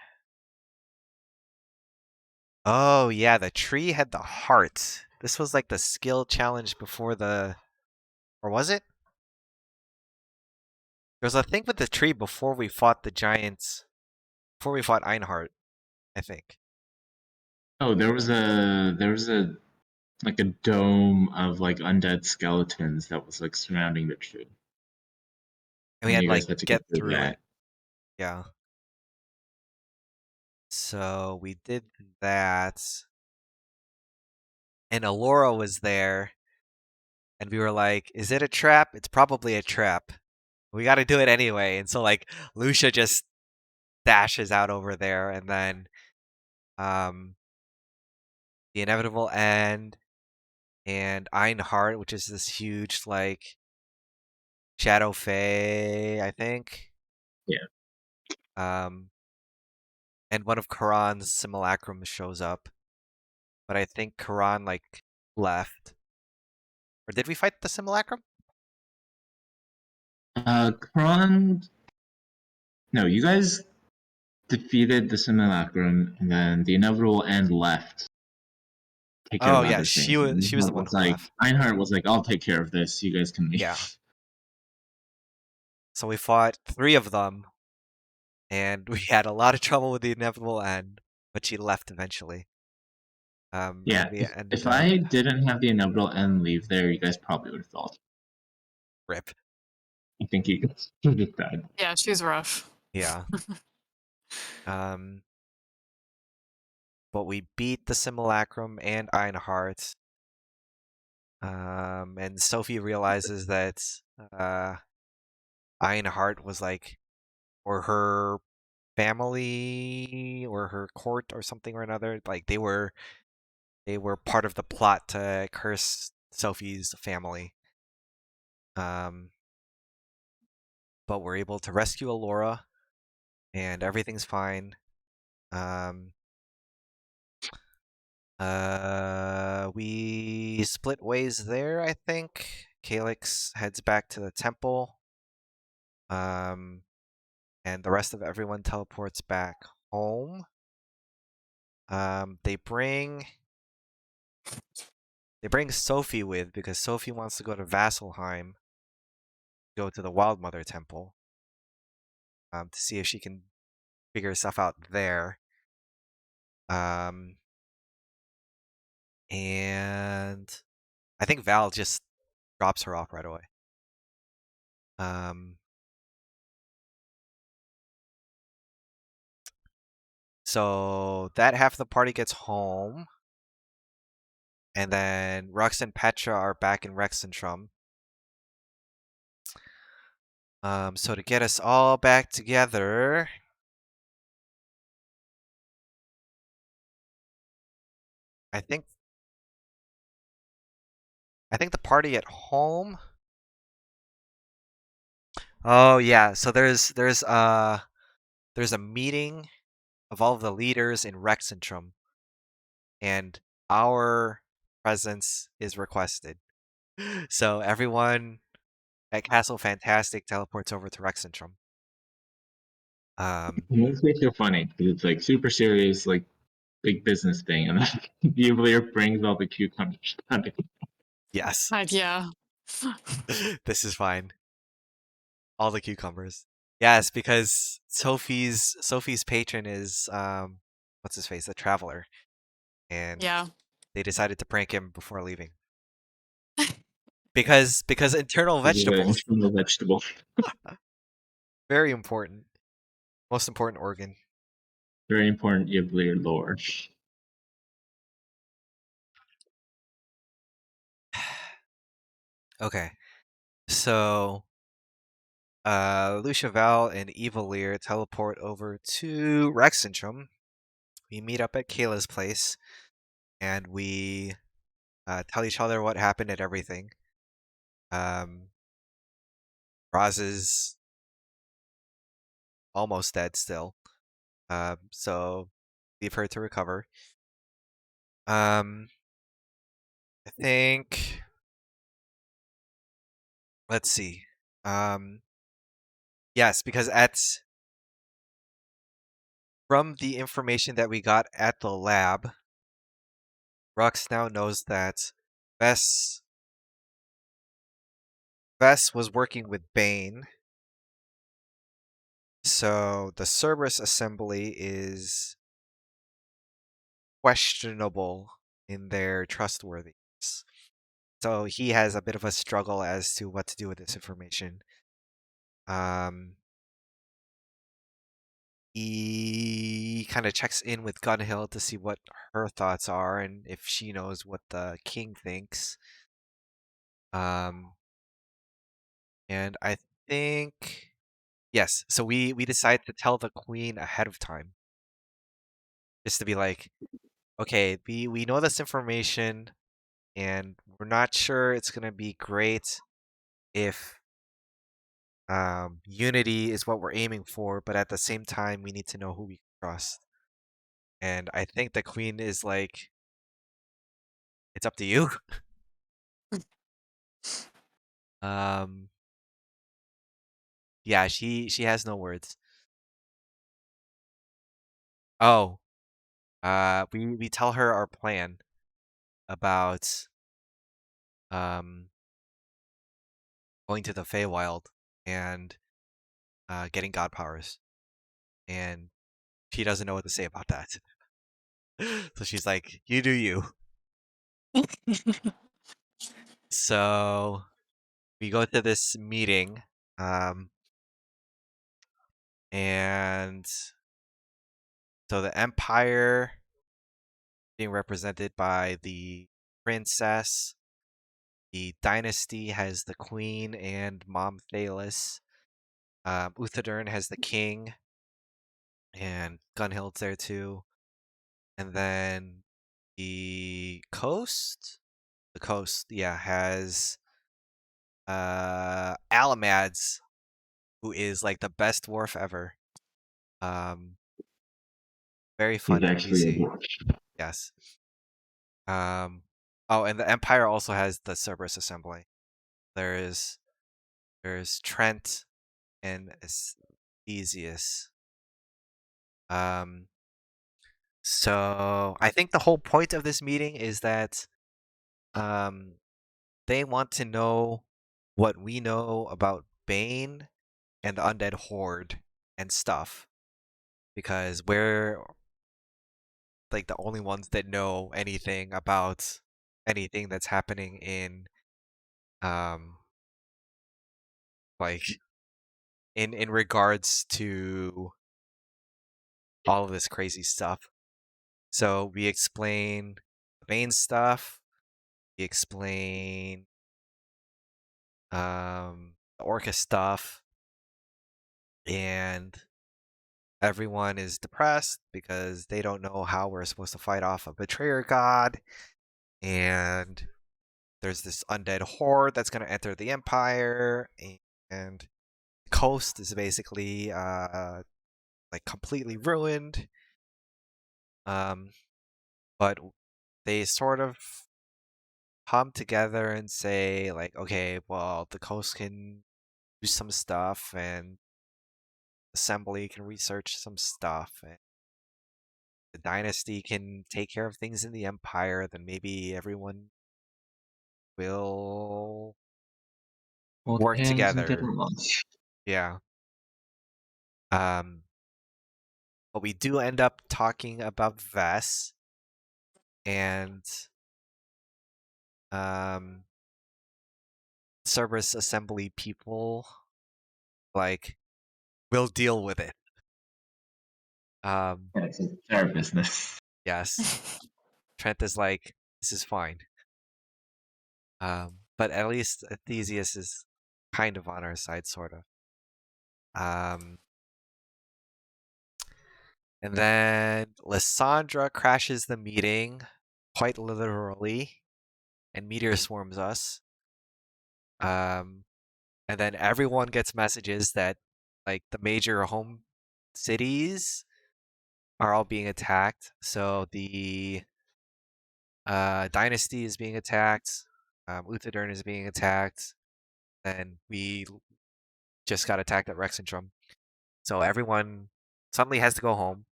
Oh yeah, the tree had the heart. This was like the skill challenge before the, or was it? There was a thing with the tree before we fought the giants, before we fought Einhart, I think. Oh, there was a like a dome of like undead skeletons that was like surrounding the tree, And we and had you to guys like had to get get through through it. that. Yeah. So we did that. And Alora was there, and we were like, "Is it a trap? It's probably a trap. We got to do it anyway." And so like Lucia just dashes out over there, and then um, the inevitable end and Einhart, which is this huge like shadow fae, I think. Yeah. Um, and one of Karan's simulacrums shows up, but I think Karan like left, or did we fight the simulacrum? Kron. No, you guys defeated the simulacrum, and then the inevitable end left. Take care Oh of yeah, other things. And she was the Einhart one was who like, left. Einhart was like, I'll take care of this. You guys can leave. Yeah. So we fought 3 of them, and we had a lot of trouble with the inevitable end, but she left eventually. And Yeah, we if ended up I didn't have the inevitable end leave there, you guys probably would have felt. rip. I think you guys would have died. Yeah, she's rough. Yeah. Um, but we beat the Simulacrum and Ironheart. And Sophie realizes that Ironheart was like, or her family, or her court, or something or another. Like they were part of the plot to curse Sophie's family. But we're able to rescue Alora, and everything's fine. We split ways there, I think. Calyx heads back to the temple. And the rest of everyone teleports back home. They bring Sophie with because Sophie wants to go to Vasselheim, go to the Wild Mother Temple, to see if she can figure stuff out there. And I think Val just drops her off right away. So that half of the party gets home, and then Rux and Petra are back in Rexentrum. So to get us all back together, I think the party at home. Oh yeah, so there's a meeting of all of the leaders in Rexentrum, and our presence is requested. So everyone at Castle Fantastic teleports over to Rexentrum. It makes me feel funny because it's like super serious, like big business thing, and then the Jubilee brings all the cucumbers. Yes, Yeah. this is fine. All the cucumbers. Yes, because Sophie's patron is what's his face, the Traveler, and Yeah. they decided to prank him before leaving. Because internal This is an vegetables, internal vegetable. very important, most important organ. Very important Jubilee lore. Okay, so Lucia Val and Evalier teleport over to Rexentrum. We meet up at Kayla's place, and we tell each other what happened and everything. Roz is almost dead still, so leave her to recover. I think. Let's see. Yes, because from the information that we got at the lab, Rux now knows that Vess was working with Bane. So the Cerberus assembly is questionable in their trustworthiness. So he has a bit of a struggle as to what to do with this information. He kind of checks in with Gunhill to see what her thoughts are and if she knows what the king thinks. And I think yes, so we decide to tell the queen ahead of time. Just to be like, okay, we know this information and we're not sure it's gonna be great if unity is what we're aiming for, but at the same time we need to know who we can trust. And I think the queen is like, it's up to you. Um, yeah, she has no words. Oh, we tell her our plan about um going to the Feywild, and getting god powers, and she doesn't know what to say about that. So she's like, "You do you." So we go to this meeting, and so the Empire being represented by the princess. The dynasty has the queen and Mom Thalis. Uthadern has the king, and Gunhild's there too. And then the coast, yeah, has Alamads, who is like the best dwarf ever. Um, very He's fun actually a NPC. dwarf. Yes. Oh, and the Empire also has the Cerberus Assembly. There's Trent and Theseus. So I think the whole point of this meeting is that um, they want to know what we know about Bane and the Undead Horde and stuff, because we're like the only ones that know anything about anything that's happening in um like in regards to all of this crazy stuff. So we explain the Bane stuff, we explain the Orca stuff, and everyone is depressed because they don't know how we're supposed to fight off a betrayer god, and there's this undead horde that's going to enter the empire, and the coast is basically like completely ruined. Um, but they sort of come together and say like, okay, well, the coast can do some stuff, and assembly can research some stuff, and the dynasty can take care of things in the empire, then maybe everyone will Hold work hands and get together. along. Yeah. Um, but we do end up talking about Vess, and um, Cerberus assembly people like will deal with it. That's our business. Yes. Trent is like, this is fine. But at least Theseus is kind of on our side, sort of. And then Lysandra crashes the meeting, quite literally, and meteor swarms us. And then everyone gets messages that like the major home cities are all being attacked. So the dynasty is being attacked. Uthadern is being attacked. And we just got attacked at Rexentrum. So everyone suddenly has to go home.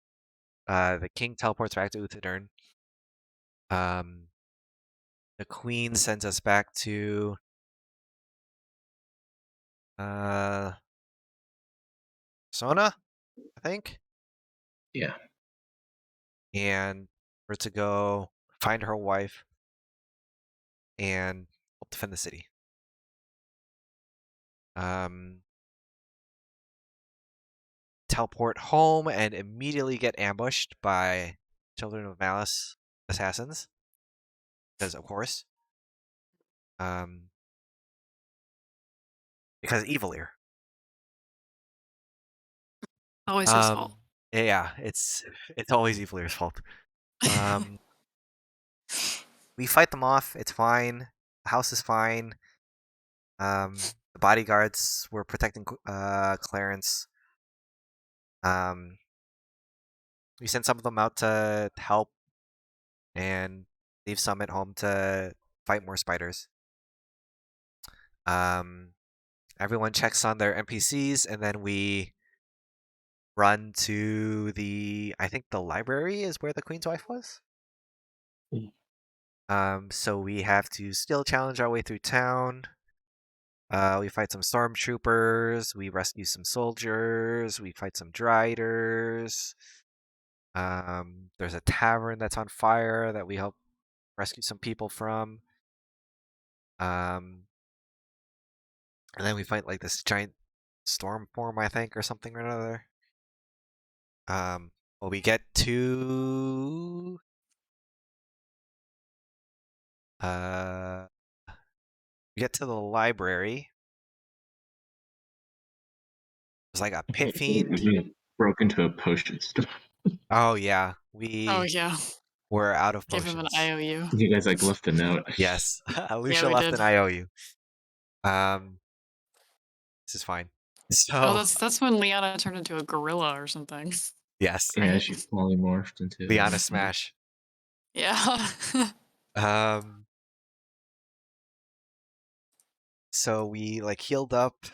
The king teleports back to Uthadern. The queen sends us back to uh, Sona, I think, Yeah. and we're to go find her wife and help defend the city. Teleport home and immediately get ambushed by Children of Malice assassins, because of course, because Evil Ear. Always his fault. Yeah, it's always Evil Ear's fault. We fight them off. It's fine. The house is fine. The bodyguards were protecting Clarence. We sent some of them out to help, and leave some at home to fight more spiders. Everyone checks on their NPCs, and then we run to I think the library is where the Queen's wife was. So we have to skill challenge our way through town. We fight some stormtroopers. We rescue some soldiers. We fight some driders. There's a tavern that's on fire that we help rescue some people from. And then we fight like this giant storm form, I think, or something or another. Well, uh, we get to the library. There's like a pit fiend. We broke into a potion store. Oh yeah, Oh we yeah. were out of Give him an potions. IOU. You guys like left a note. Yes, Yeah, Alicia we left did. an IOU. This is fine. Oh, So that's when Liana turned into a gorilla or something, yes, Yeah, right? she polymorphed into Liana smash. Yeah. Um, so we like healed up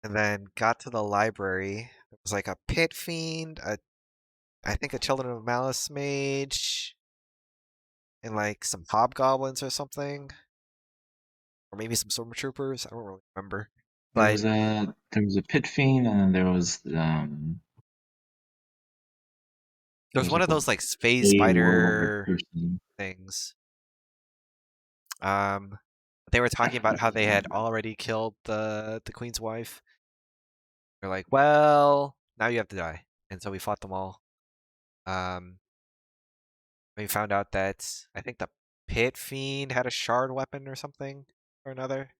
and then got to the library. It was like a pit fiend, I think a Children of Malice mage, and like some hobgoblins or something, or maybe some stormtroopers. I don't really remember. But there was a pit fiend, and then there there's was one like of those like phase a warlord spider person. things. They were I talking about how they had forget. already killed the queen's wife. They're like, well, now you have to die, and so we fought them all. Um, we found out that I think the pit fiend had a shard weapon or something or another.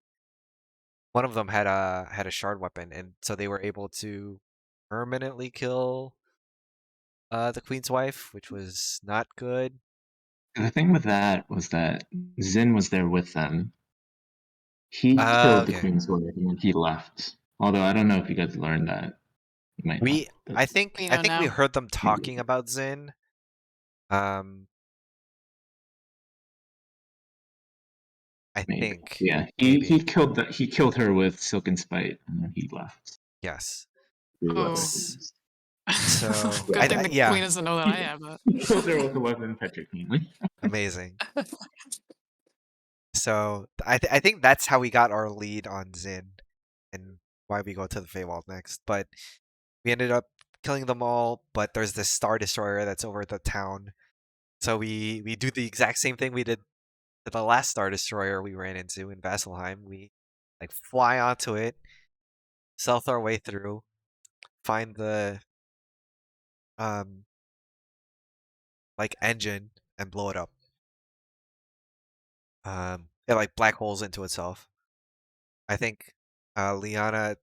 One of them had a shard weapon, and so they were able to permanently kill the queen's wife, which was not good. The thing with that was that Zin was there with them. He killed the Okay. queen's wife and then he left. Although I don't know if you guys learned that. You might not. We But I think We I know think we now. heard them talking about Zin. Um, I maybe. think Yeah. He maybe killed her with Silk and Spite and then he left. yes. Do whatever Oh. he S- was. So Yeah. Good thing the yeah, queen doesn't know that I have that. He killed her with a weapon Petrick mainly. amazing. So I think that's how we got our lead on Zin and why we go to the Feywild next. But we ended up killing them all. But there's this Star Destroyer that's over the town. So we do the exact same thing we did to the last Star Destroyer we ran into in Vasselheim. We like fly onto it, stealth our way through, find the um like engine and blow it up. It like black holes into itself. I think Liana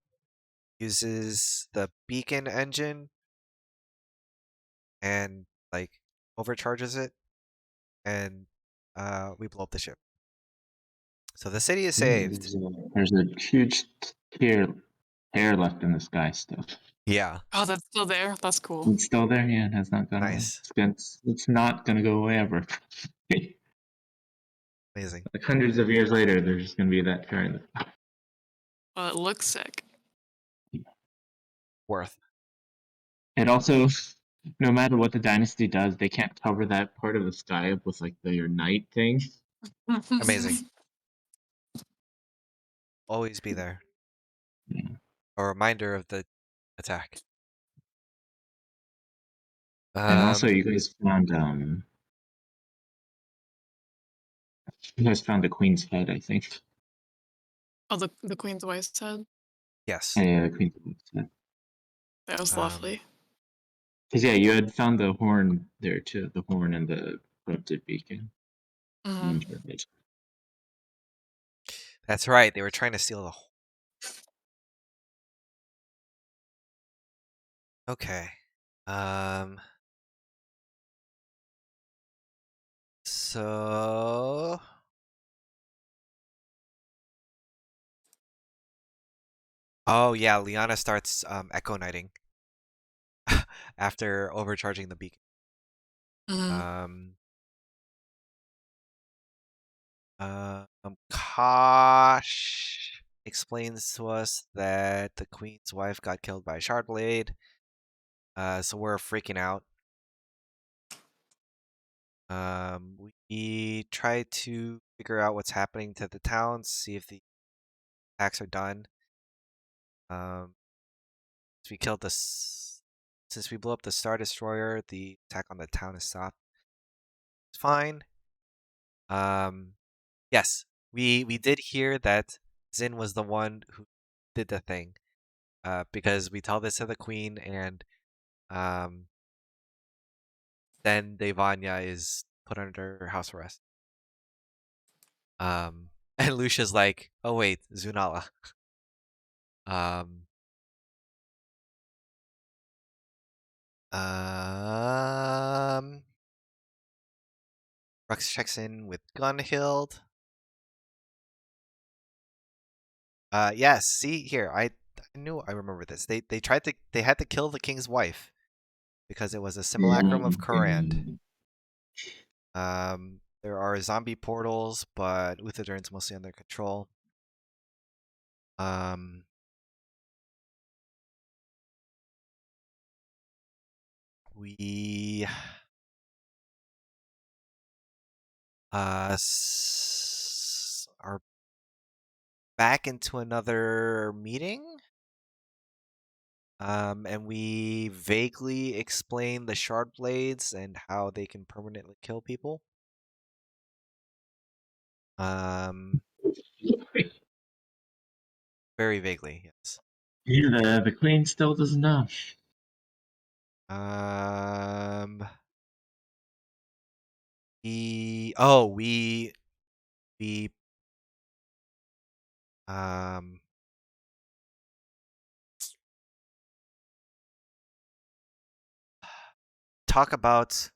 uses the beacon engine and like overcharges it, and we blow up the ship. So the city is saved. There's a huge tear hair left in the sky still. Yeah, Oh, that's still there? That's cool. It's still there, yeah, it has not gone away. nice, It's not gonna go away ever. amazing, Like hundreds of years later, there's just gonna be that hair in the Well, it looks sick. worth. It also, no matter what the dynasty does, they can't cover that part of the sky up with like their night thing. Amazing. Always be there. Yeah. A reminder of the attack. And also, Um, you guys found the queen's head, I think. Oh, the queen's wife's head? yes. Yeah, the queen's head. That was Um, lovely. Because yeah, you had found the horn there too, the horn and the corrupted beacon. Hmm. You enjoyed it. that's right. They were trying to steal the. Okay. Um. So. Oh yeah, Liana starts Echo Knighting after overcharging the beacon. Hmm. Um. Kosh explains to us that the queen's wife got killed by a shard blade. So we're freaking out. We try to figure out what's happening to the town, see if the attacks are done. Since we killed this, since we blew up the Star Destroyer, the attack on the town is stopped. It's fine. Yes, we did hear that Zin was the one who did the thing. Because we tell this to the queen, and um, then Devanya is put under house arrest. And Lucia's like, "Oh wait, Zunala." Um, um, Rux checks in with Gunhild. Yes. See here, I knew I remember this. They tried to they had to kill the king's wife because it was a simulacrum of Korand. There are zombie portals, but Uthadern's mostly under control. We are back into another meeting. And we vaguely explain the shard blades and how they can permanently kill people. Very vaguely, yes. Yeah, the queen still doesn't know. We talk about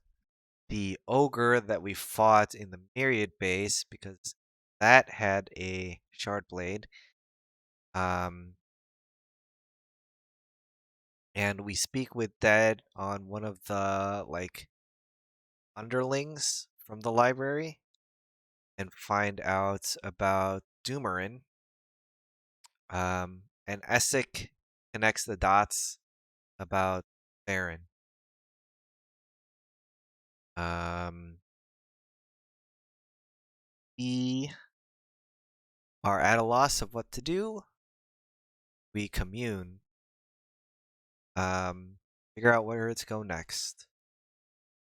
the ogre that we fought in the Myriad base because that had a shard blade. And we speak with Dead on one of the like underlings from the library and find out about Doomerin. And Essek connects the dots about Baron. We are at a loss of what to do. We commune. Figure out where to go next.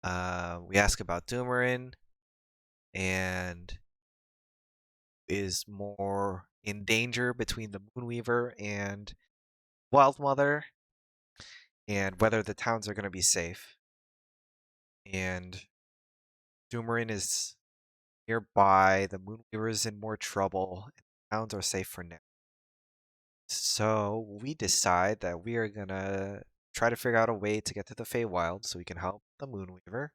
We ask about Doomerin and is more in danger between the Moonweaver and Wildmother, and whether the towns are going to be safe. And Doomerin is nearby, the Moonweaver is in more trouble, and the towns are safe for now. So we decide that we are going to try to figure out a way to get to the Feywild so we can help the Moonweaver.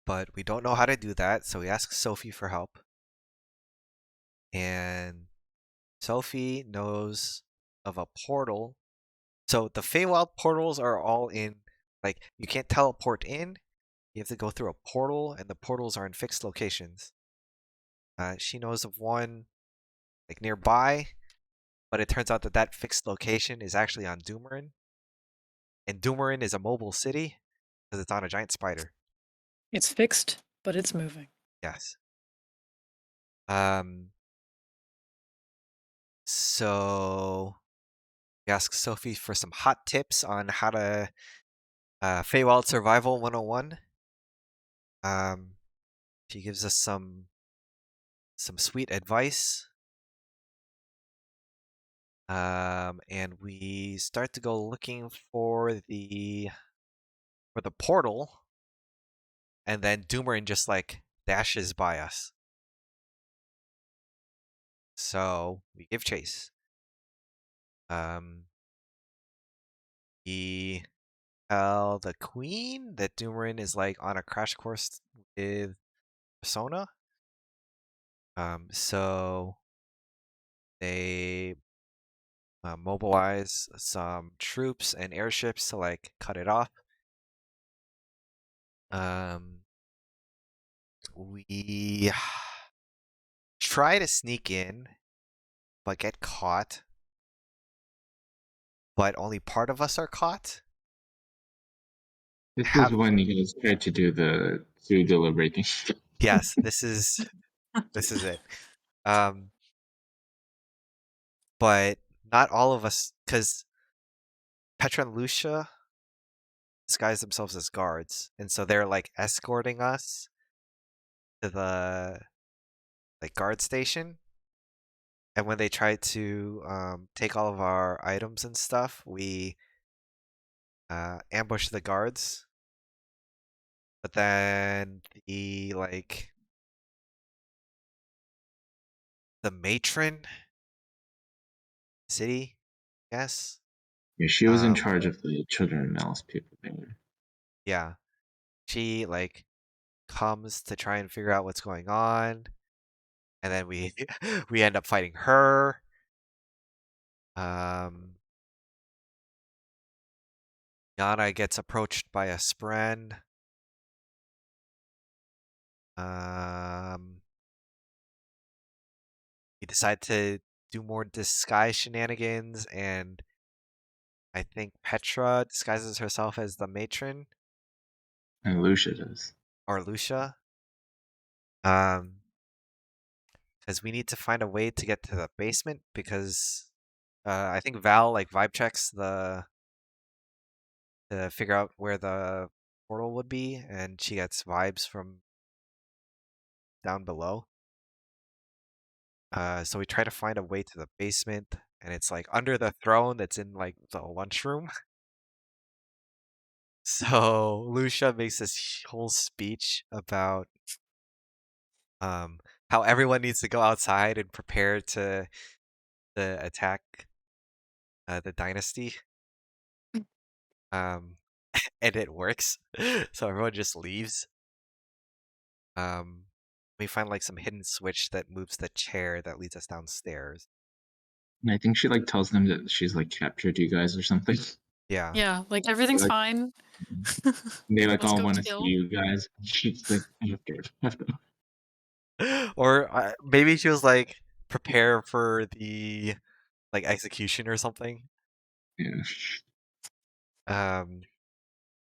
But we don't know how to do that, so we ask Sophie for help. And Sophie knows of a portal. So the Feywild portals are all in, like, you can't teleport in. You have to go through a portal, and the portals are in fixed locations. She knows of one, like, nearby, but it turns out that that fixed location is actually on Doomerin. And Doomerin is a mobile city because it's on a giant spider. It's fixed, but it's moving. Yes. So we ask Sophie for some hot tips on how to Feywild Survival 101. She gives us some sweet advice. And we start to go looking for the portal, and then Doomerin just like dashes by us. So we give chase. We tell the queen that Doomerin is like on a crash course with Persona. So they mobilize some troops and airships to like cut it off. We try to sneak in, but get caught. But only part of us are caught. This is when you guys tried to do the to deliberating. Yes, this is it. But not all of us, because Petra and Lucia disguise themselves as guards, and so they're like escorting us to the like guard station. And when they try to take all of our items and stuff, we ambush the guards. But then the matron city, yes. Yeah, she was in Um, charge of the Children of Malice people there. yeah, she like comes to try and figure out what's going on, and then we we end up fighting her. Um, Yana gets approached by a spren. Um, we decide to do more disguise shenanigans, and I think Petra disguises herself as the matron And Lucia does. or Lucia. Because we need to find a way to get to the basement because I think Val like vibe checks to figure out where the portal would be, and she gets vibes from down below. So we try to find a way to the basement, and it's like under the throne that's in like the lunchroom. So Lucia makes this whole speech about how everyone needs to go outside and prepare to attack the dynasty. Um, and it works. So everyone just leaves. We find like some hidden switch that moves the chair that leads us downstairs. And I think she like tells them that she's like captured you guys or something. Yeah. Yeah, like everything's Like, fine. they like Let's all go want to see kill. you guys. She's like after. Or maybe she was like prepare for the like execution or something. Yeah.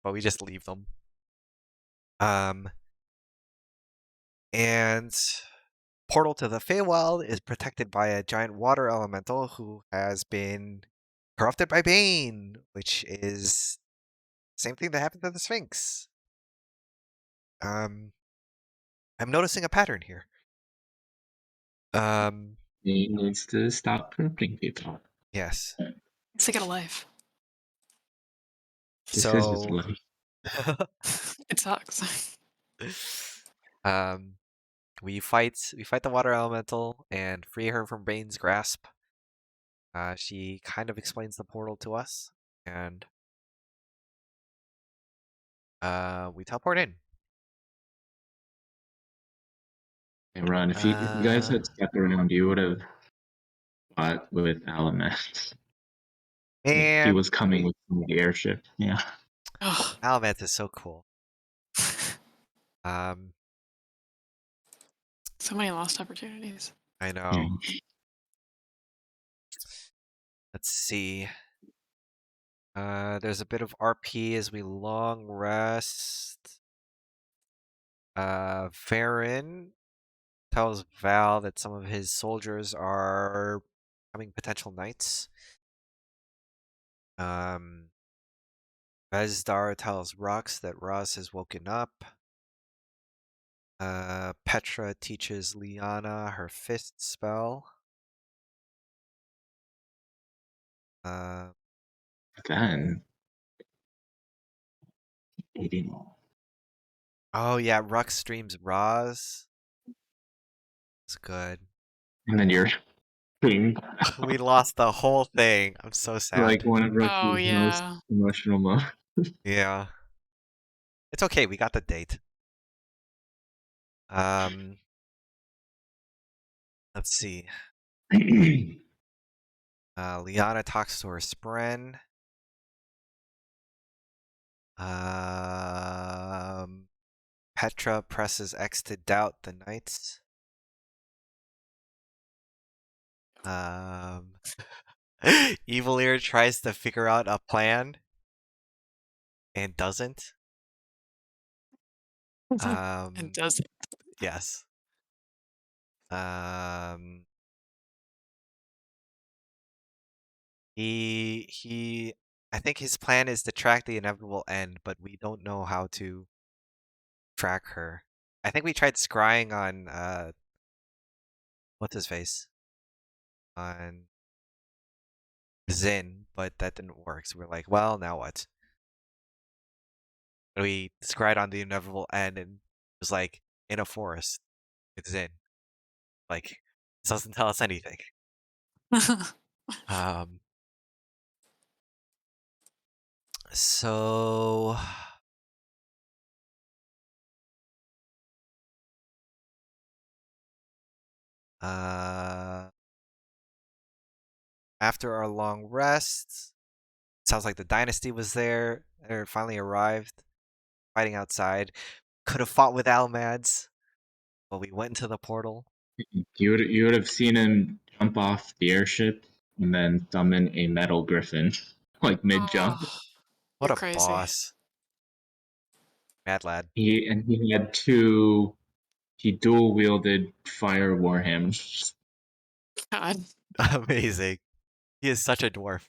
But we just leave them. And portal to the Feywild is protected by a giant water elemental who has been corrupted by Bane, which is same thing that happened to the Sphinx. I'm noticing a pattern here. He needs to stop corrupting people. Yes. Let's get a life. This is his So, life. It sucks. um, we fight the water elemental and free her from Bane's grasp. She kind of explains the portal to us, and we teleport in. Hey, Ron, if you guys had stuck around, you would have fought with Alamet. He Man, was coming with the airship. Yeah. Ugh. Alamance is so cool. Um, So many lost opportunities. I know. Let's see. There's a bit of RP as we long rest. Farron tells Val that some of his soldiers are becoming potential knights. Vezdar tells Rux that Roz has woken up. Petra teaches Liana her fist spell. Then, eating. Oh yeah, Rux streams Roz. It's good. And then you're being We lost the whole thing. I'm so like sad. one of Oh Rusty's most yeah. emotional moments. Yeah. It's okay, we got the date. Um, let's see. Liana talks to her spren. Petra presses X to doubt the knights. Evil Ear tries to figure out a plan and doesn't. It Um, does. yes. Um, he I think his plan is to track the inevitable end, but we don't know how to track her. I think we tried scrying on what's his face? On Zin, but that didn't work. So we're like, well, now what? And we scryed on the inevitable end and it was like in a forest with Zin. Like this doesn't tell us anything. Um so uh after our long rest, sounds like the dynasty was there, or finally arrived, fighting outside. Could have fought with Almads, but we went into the portal. You would have seen him jump off the airship and then summon a metal griffin, like mid Oh, jump. What you're a crazy. boss. Mad lad. He had two. He dual wielded fire warhammers. God. Amazing. He is such a dwarf.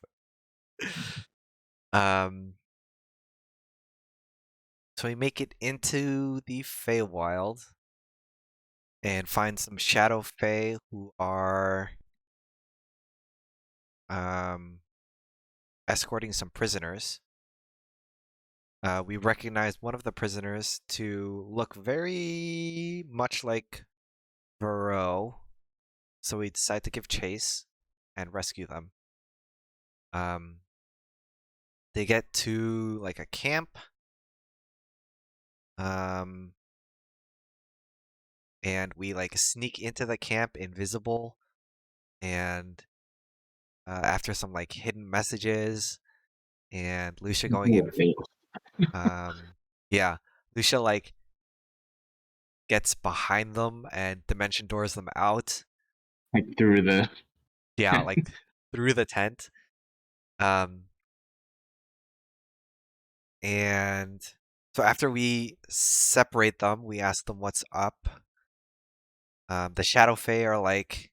Um so we make it into the Feywild and find some Shadow Fae who are um escorting some prisoners. We recognize one of the prisoners to look very much like Varro, so we decide to give chase and rescue them. Um, they get to like a camp, um, and we like sneak into the camp invisible, and after some like hidden messages and Lucia going in, um, yeah, Lucia like gets behind them and dimension doors them out. Like through the Yeah, tent. like through the tent. Um, and so after we separate them, we ask them what's up. The Shadow Fae are like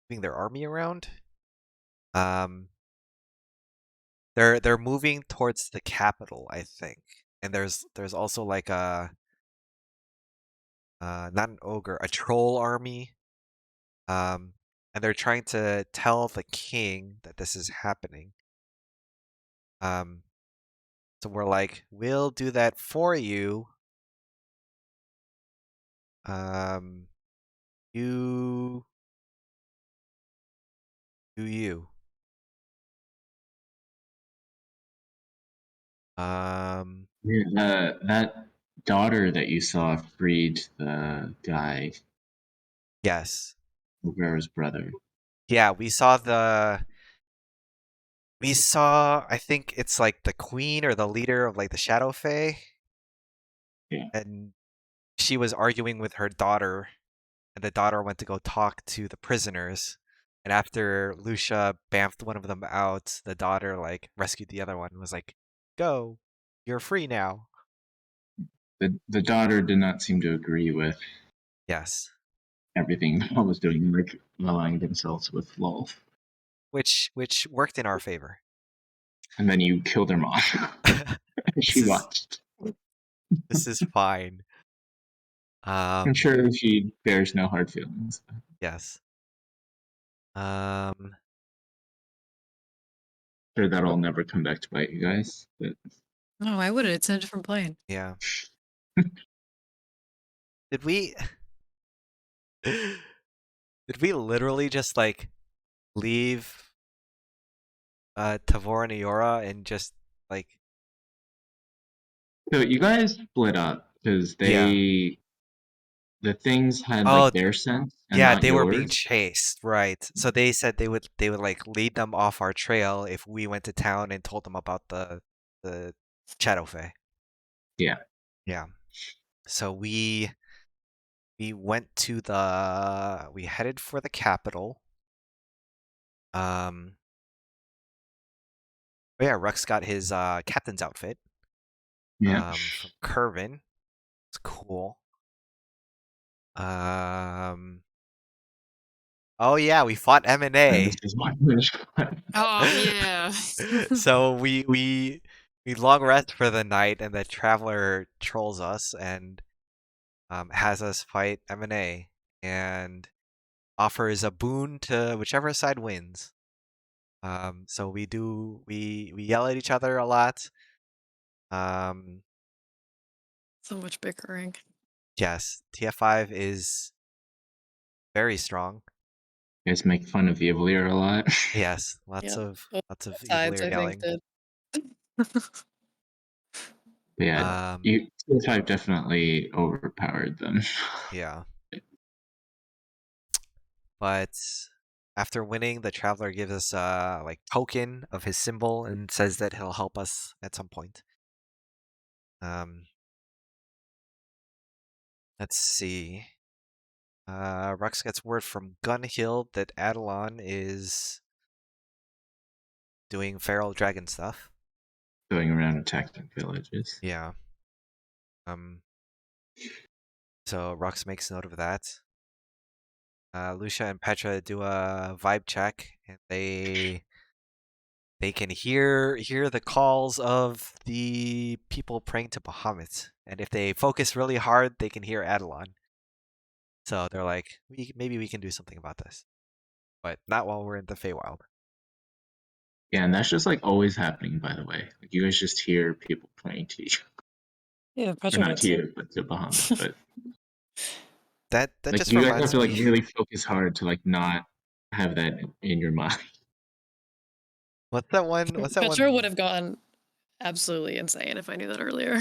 moving their army around. Um, they're moving towards the capital, I think. And there's also like a not an ogre, a troll army. Um, and they're trying to tell the king that this is happening. Um, so we're like, we'll do that for you. Um, you do you. That daughter that you saw freed the guy, Yes. Rivera's brother. Yeah, we saw I think it's like the queen or the leader of like the Shadow Fae, Yeah. and she was arguing with her daughter, and the daughter went to go talk to the prisoners. And after Lucia bamfed one of them out, the daughter like rescued the other one and was like, "Go. You're free now." The daughter did not seem to agree with Yes. everything I was doing, like allying themselves with Lol. Which worked in our favor. And then you killed her mom. This She is watched. this is fine. I'm Um sure she bears no hard feelings. yes. Um Sure that'll never come back to bite you guys. But No, why would it? It's in a different plane. yeah. Did we did we literally just like leave Tavor and Eora and just like so you guys split up because yeah. the things had Oh like their sense and yeah, not they were being yours. chased, right. So they said they would like lead them off our trail if we went to town and told them about the Shadow Fae. Yeah. Yeah. So we went to the we headed for the capital. Um oh yeah, Rux got his captain's outfit Yeah. from Curvin. It's cool. Oh yeah, we fought And this M&A. is my finish cut. Oh yeah. So we long rest for the night, and the traveler trolls us and has us fight M&A and offers a boon to whichever side wins. So we yell at each other a lot. Um, So much bickering. yes, TF5 is very strong. You guys make fun of Evilier a lot. Yes, lots Yep. of Both lots of sides, evilier I think, yelling. did. But yeah, Um, you TF5 definitely overpowered them. yeah, but after winning, the traveler gives us a like token of his symbol and says that he'll help us at some point. Let's see. Rux gets word from Gunhill that Adelon is doing feral dragon stuff. Going around attacking villages. Yeah. So Rux makes note of that. Lucia and Petra do a vibe check, and they can hear the calls of the people praying to Bahamut, and if they focus really hard, they can hear Adelon. So they're like, maybe we can do something about this, but not while we're in the Feywild. Yeah, and that's just like always happening, by the way. Like you guys just hear people praying to each Yeah, or Petra not gets to it. you, but to Bahamut. But That like just you guys have reminds to like me. really focus hard to like not have that in your mind. What's that one? What's that Petra would one? have gone absolutely insane if I knew that earlier.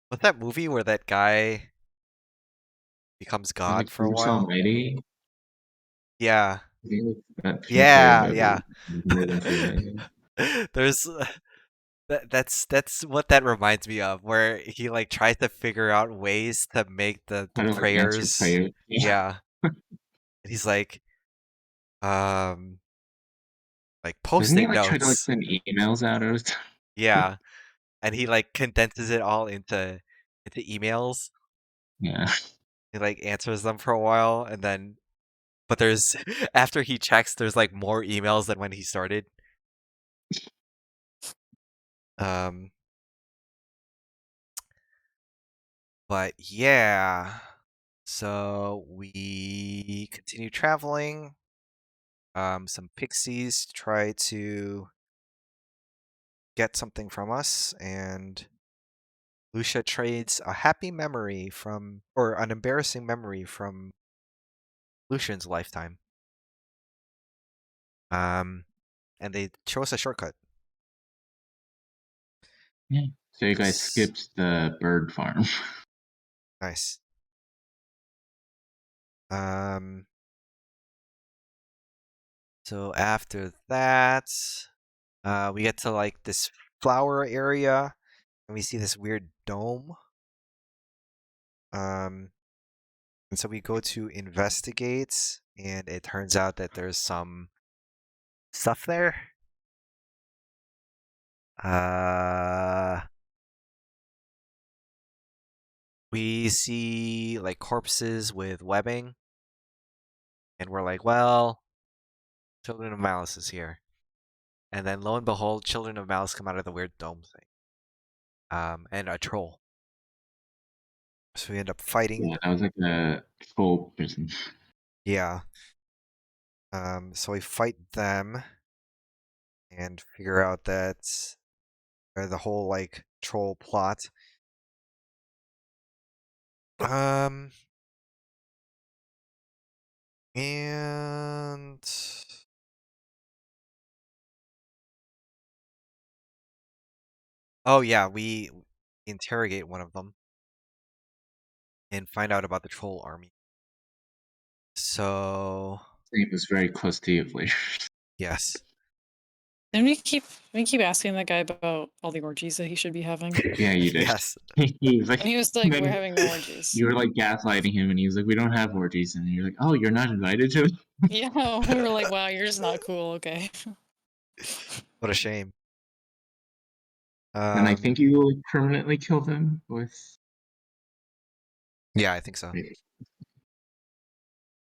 What's that movie where that guy becomes There's God like for a Bruce while? Almighty. Yeah, I think it's that Jim Carrey yeah, movie, yeah. Morgan Freeman. There's that's what that reminds me of, where he like tries to figure out ways to make the How to like answer prayers. prayer. Yeah. Yeah, and he's um like Doesn't he posting like try to like notes. send emails out or something? Yeah, and he like condenses it all into emails. Yeah. He like answers them for a while, and then but there's after he checks, there's like more emails than when he started. Um, but yeah, so we continue traveling. Some pixies try to get something from us, and Lucia trades a happy memory or an embarrassing memory from Lucian's lifetime. And they show us a shortcut. Yeah. So you guys skipped the bird farm. Nice. Um, so after that, we get to like this flower area, and we see this weird dome. And so we go to investigate, and it turns out that there's some stuff there. Uh, we see like corpses with webbing, and we're like, well, Children of Malice is here. And then lo and behold, Children of Malice come out of the weird dome thing. And a troll. So we end up fighting. Yeah, that was like a troll prison. Yeah. So we fight them and figure out that the whole like troll plot. Um, and oh yeah, we interrogate one of them and find out about the troll army. So It was very close to Evil. yes, Didn't we keep asking that guy about all the orgies that he should be having? Yeah, you did. yes, He was like, And he was and like, "We're then having no orgies." you were like gaslighting him, and he was like, "We don't have orgies," and you're like, "Oh, you're not invited to it?" Yeah, we were like, "Wow, you're just not cool." Okay. what a shame. And I think you will permanently kill them with. Yeah, I think so.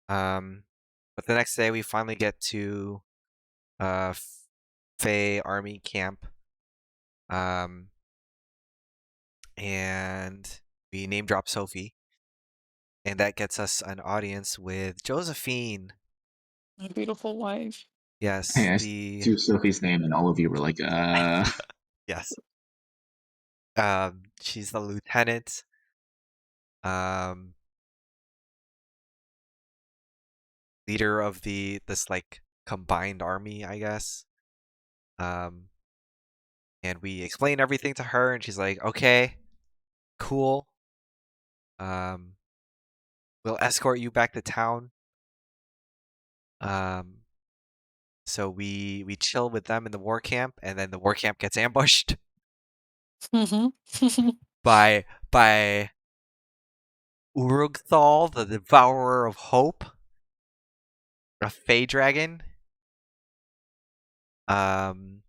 But the next day we finally get to Fey army camp. And we name drop Sophie, and that gets us an audience with Josephine. My beautiful wife. Yes, Hey, I the threw Sophie's name, and all of you were like, yes. She's the lieutenant. Um, leader of this like combined army, I guess. And we explain everything to her, and she's like, "Okay, cool. Um, we'll escort you back to town." Um, so we chill with them in the war camp, and then the war camp gets ambushed Mm-hmm. by Urugthal, the Devourer of Hope, a Fey dragon. Um,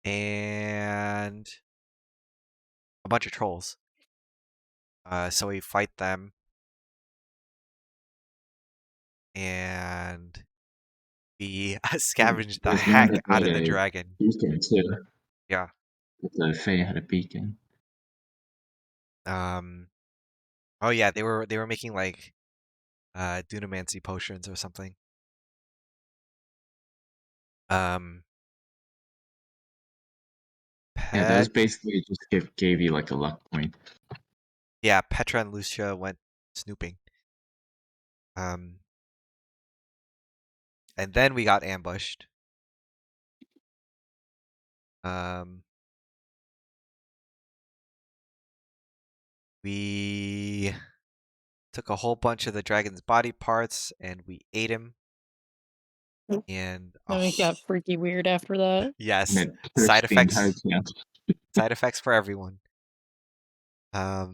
and a bunch of trolls. So we fight them, and we scavenge the there's one heck that out made of the a dragon. beacon too. Yeah. The Fae had a beacon. Um. Oh yeah, they were making like dunamancy potions or something. Um. Yeah, those Pet. basically just gave you like a luck point. Yeah, Petra and Lucia went snooping. Um. And then we got ambushed. Um. We took a whole bunch of the dragon's body parts and we ate him. And Then we got freaky weird after that. And yes, it side hurts the entire effects, camp. side effects for everyone. Al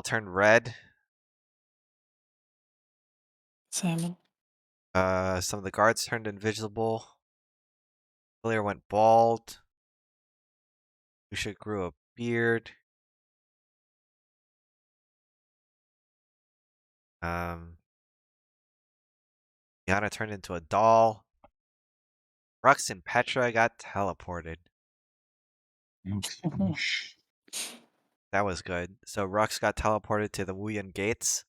turned red. Salmon. Some of the guards turned invisible. Hillier went bald. Lucia grew a beard. Yana turned into a doll. Rux and Petra got teleported. Mhm. That was good. So Rux got teleported to the Wuyan gates.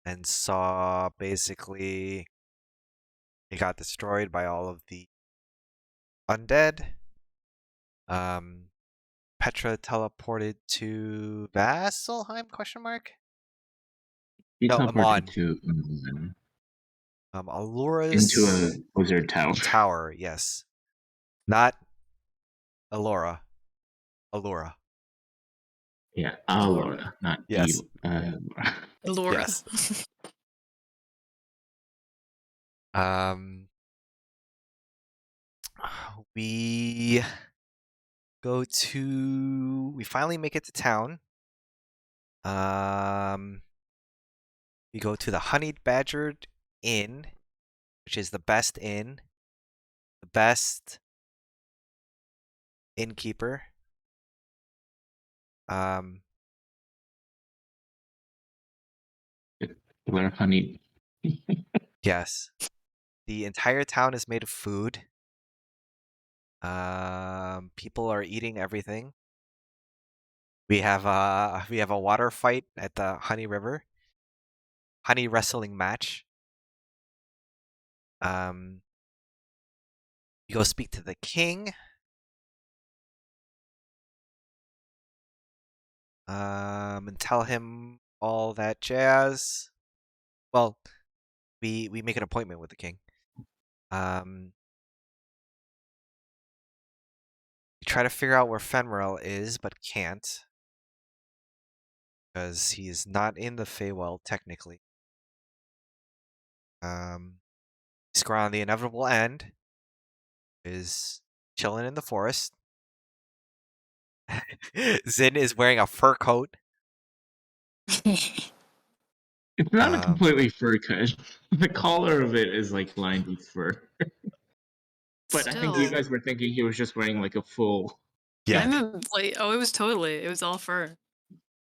And saw basically it got destroyed by all of the undead. Petra teleported to Vasselheim? Question mark. He No, teleported Amon. to into a Alura's wizard tower. tower. Yes, not Alora. Allura. Yeah, Laura. Alora, not Yes. Laura. Yes. Um, we we finally make it to town. We go to the Honeyed Badgered Inn, which is the best inn, the best innkeeper. Killer honey. Yes. The entire town is made of food. People are eating everything. We have a water fight at the Honey River. Honey wrestling match. You go speak to the king. And tell him all that jazz. Well, we make an appointment with the king. We try to figure out where Fenrir is, but can't. Because he's not in the Feywild, technically. Score on the inevitable end is chilling in the forest. Zin is wearing a fur coat. It's not a completely fur cut. The collar of it is like lined with fur. But I think you Still, guys were thinking he was just wearing like a full. Yeah. kind of like, oh, it was all fur.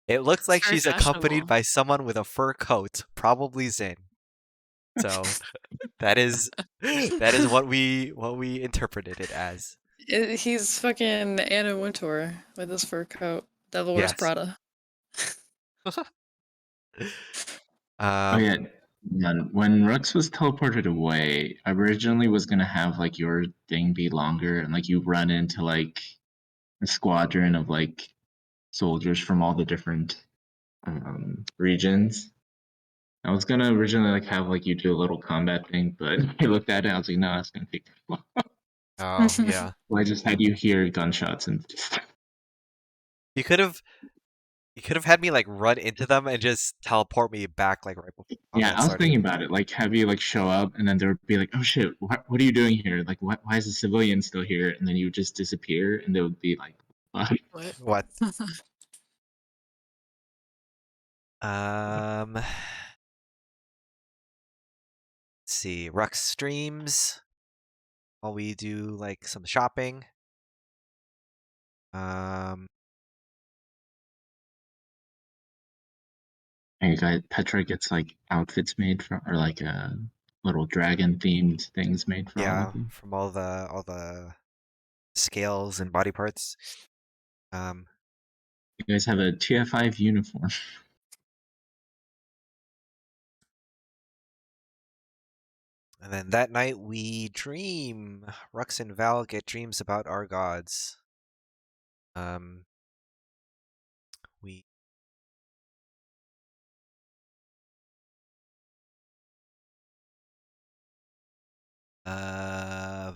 It looks It's like very she's accompanied fashionable. by someone with a fur coat, probably Zin. So that is what we interpreted it as. He's fucking Anna Wintour with his fur coat. Devil Wears Yes. Prada. Oh yeah. Um When Rux was teleported away, I originally was gonna have like your thing be longer and like you run into like a squadron of like soldiers from all the different regions. I was gonna originally like have like you do a little combat thing, but I looked at it, I was like, no, that's gonna take too long. oh yeah. So I just had you hear gunshots and just You could have had me like run into them and just teleport me back like right before yeah, combat I was started. thinking about it. Like, have you like show up, and then there would be like, "Oh shit, what are you doing here? Like, why is the civilian still here?" And then you would just disappear, and they would be like, What? What? Let's see. Rux streams while we do like some shopping. Um and you guys, Petra gets like outfits made for, or like little dragon themed things made for all yeah, of you. from all the scales and body parts. Um You guys have a TF5 uniform. and then that night we dream. Rux and Val get dreams about our gods. We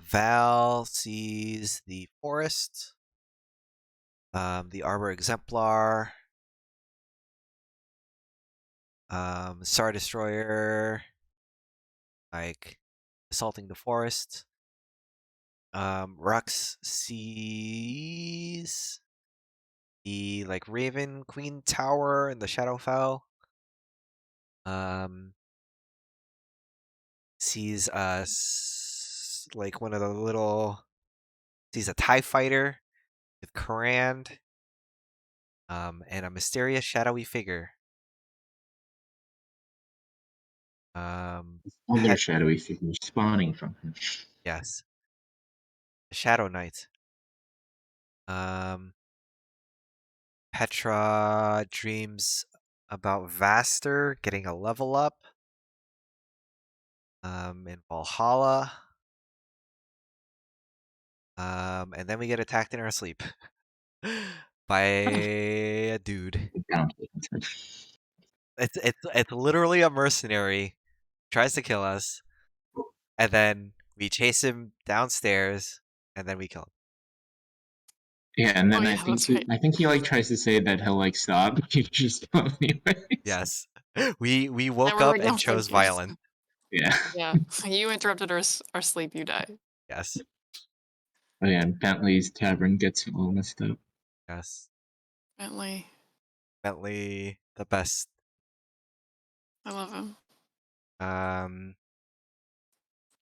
Val sees the forest, the Arbor Exemplar, Star Destroyer, like assaulting the forest. Rux sees the like Raven Queen Tower in the Shadowfell. Sees like one of the little sees a TIE fighter with Karand, and a mysterious shadowy figure. Other Pet shadowy figures spawning from him. yes, Shadow Knight. Um, Petra dreams about Vaster getting a level up. In Valhalla. And then we get attacked in our sleep by a dude. It's literally a mercenary tries to kill us, and then we chase him downstairs, and then we kill him. Yeah, and Oh then yeah, that's right. I think he like tries to say that he'll like stop. He just anyways. Yes, we And woke we're up like, and no, thank chose you. violence. Yeah. Yeah, you interrupted our sleep. You die. Yes, Oh yeah, and Bentley's tavern gets all messed up. yes. Bentley, Bentley, the best. I love him.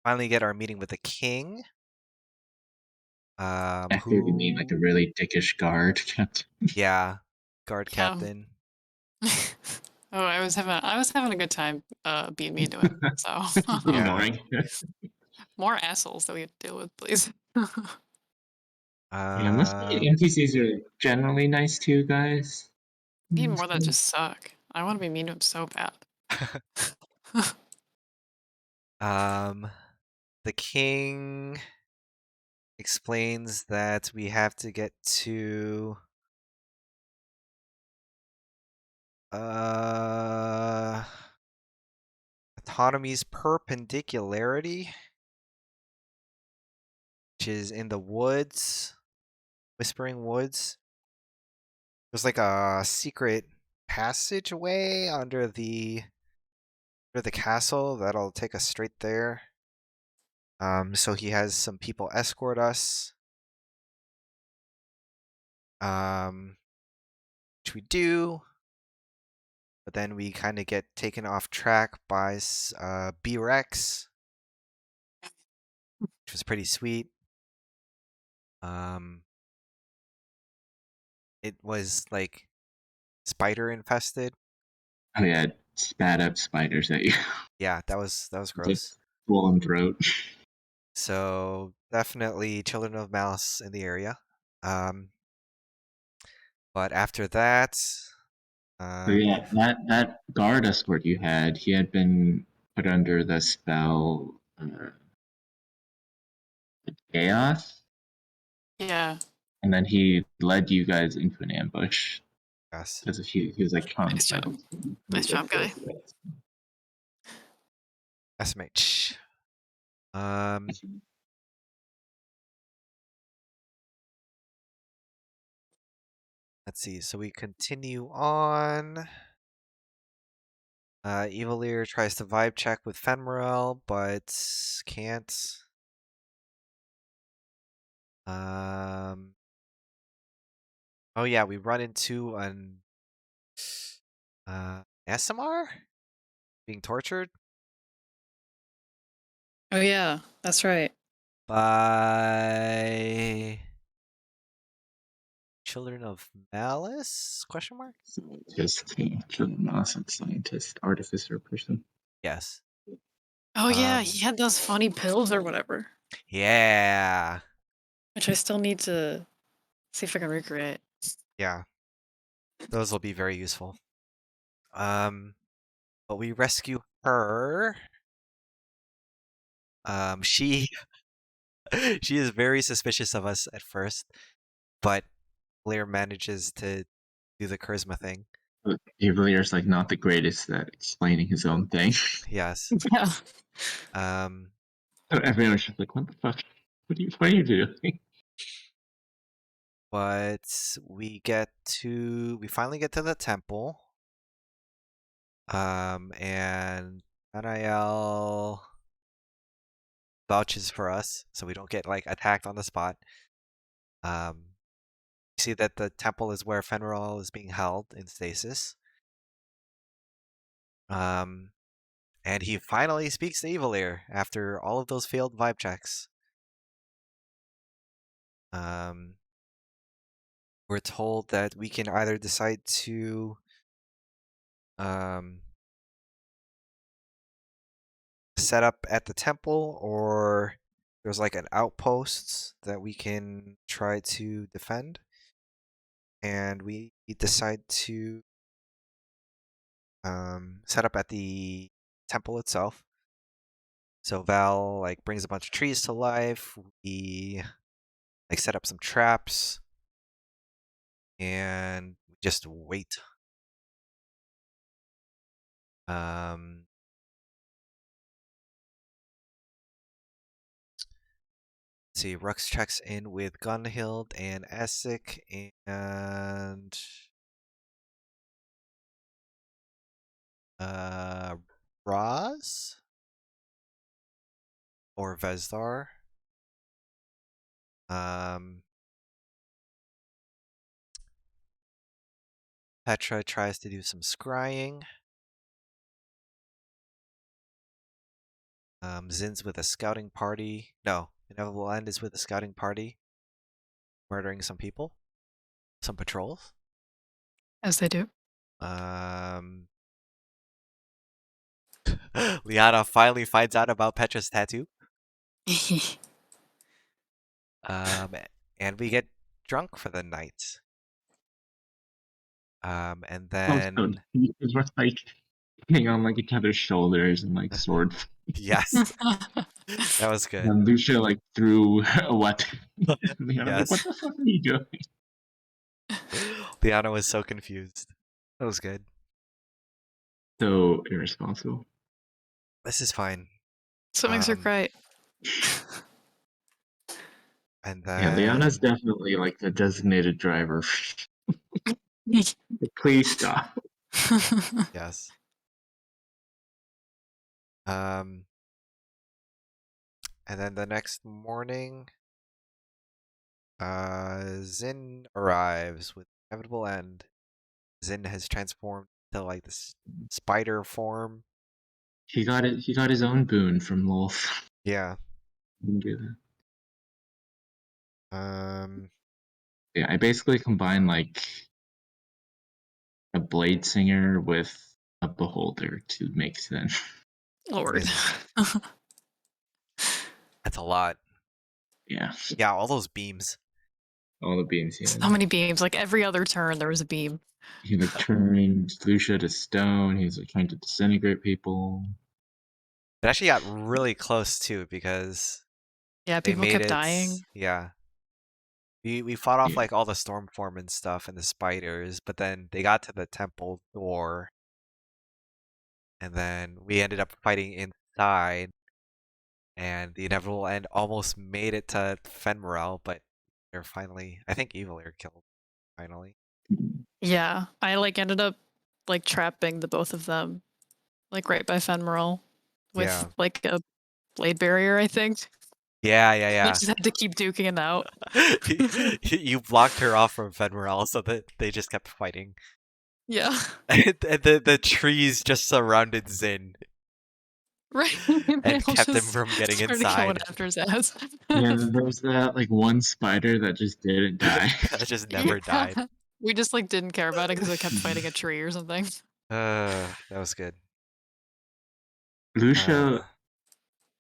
Finally get our meeting with the king. After you mean like a Who? really dickish guard captain. Yeah, guard Yeah. captain. Oh, I was having a good time being mean to him. So Yeah. Ignoring. more assholes that we have to deal with, please. Yeah, most of the Um, NPCs are generally nice to you guys. Need more that just suck. I want to be mean to him so bad. um, the king explains that we have to get to autonomy's perpendicularity, which is in the woods, Whispering Woods. There's like a secret passageway under the castle that'll take us straight there. So he has some people escort us. Which we do, but then we kind of get taken off track by B-Rex, which was pretty sweet. It was like spider infested. Oh yeah, spat up spiders at you. Yeah, that was gross. Just swollen throat. So definitely children of mouse in the area. Um, but after that, So we yeah, that guard escort you had, he had been put under the spell chaos, Yeah. and then he led you guys into an ambush yes, because he was like Nice job. traumatized. Nice job, guy. SMH. Um, let's see. So we continue on. Evil tries to vibe check with Fenrirel, but can't. Um, oh yeah, we run into an SMR being tortured Oh yeah, that's right. by Children of Malice? Question mark? Just an awesome scientist, artificer person. Yes. Oh yeah, Um, he had those funny pills or whatever, yeah, which I still need to see if I can recreate. yeah. Those will be very useful. But we rescue her. She she is very suspicious of us at first, but Blair manages to do the charisma thing. But Avalier's like not the greatest at explaining his own thing. Yes. Yeah. Um, So everyone's just like, what the fuck? What are you doing? but we finally get to the temple. And Anael vouches for us, so we don't get like attacked on the spot. You see that the temple is where Fenrirel is being held in stasis. Um, and he finally speaks to Evil after all of those failed vibe checks. Um, we're told that we can either decide to um, set up at the temple, or there's like an outpost that we can try to defend. And we decide to set up at the temple itself. So Val like brings a bunch of trees to life. We like set up some traps and we just wait. Um, let's see, Rux checks in with Gunhild and Essek and uh Raz or Vezdar. Um, Petra tries to do some scrying. Zin's with a scouting party. No, Inevitable End is with a scouting party, murdering some people, some patrols. As they do. Um, Liana finally finds out about Petra's tattoo. Um, and we get drunk for the night. And Oh, so then you guys were like hitting on like each other's shoulders and like sword. yes, that was good. And Lucia like threw a weapon. I'm like, what Yes, the fuck are you doing? Liana was so confused. That was good. So irresponsible. This is fine. So it makes her Um, cry. and Yeah, Liana's then definitely like the designated driver. Please stop. yes. Um, and then the next morning, Zin arrives with inevitable end. Zin has transformed to like this spider form. He got it. He got his own boon from Lolth. Yeah. Didn't do that. Yeah, I basically combined like a blade singer with a beholder to make sense. Lord. Amazing. That's a lot. Yeah, Yeah, all those beams. all the beams. Yeah, So many beams. Like every other turn, there was a beam. he like turned Lucia to stone. He's like trying to disintegrate people. It actually got really close too because Yeah, they people made kept it. dying. Yeah, we fought off Yeah, like all the stormform and stuff and the spiders, but then they got to the temple door, and then we ended up fighting inside, and the inevitable end almost made it to Fenmorel, but they're finally. I think Evil Ear killed finally. Yeah, I like ended up like trapping the both of them, like right by Fenmerl, with Yeah, like a blade barrier. I think yeah, we yeah, just had to keep duking it out. yeah. You blocked her off from Fenmorel, so that they just kept fighting. Yeah, And the trees just surrounded Zin right. They and all kept him just from getting started going inside. after his ass. yeah. There was that like one spider that just didn't die. That just never Yeah, died. we just like didn't care about it because it kept fighting a tree or something. That was good. Lucia, Uh,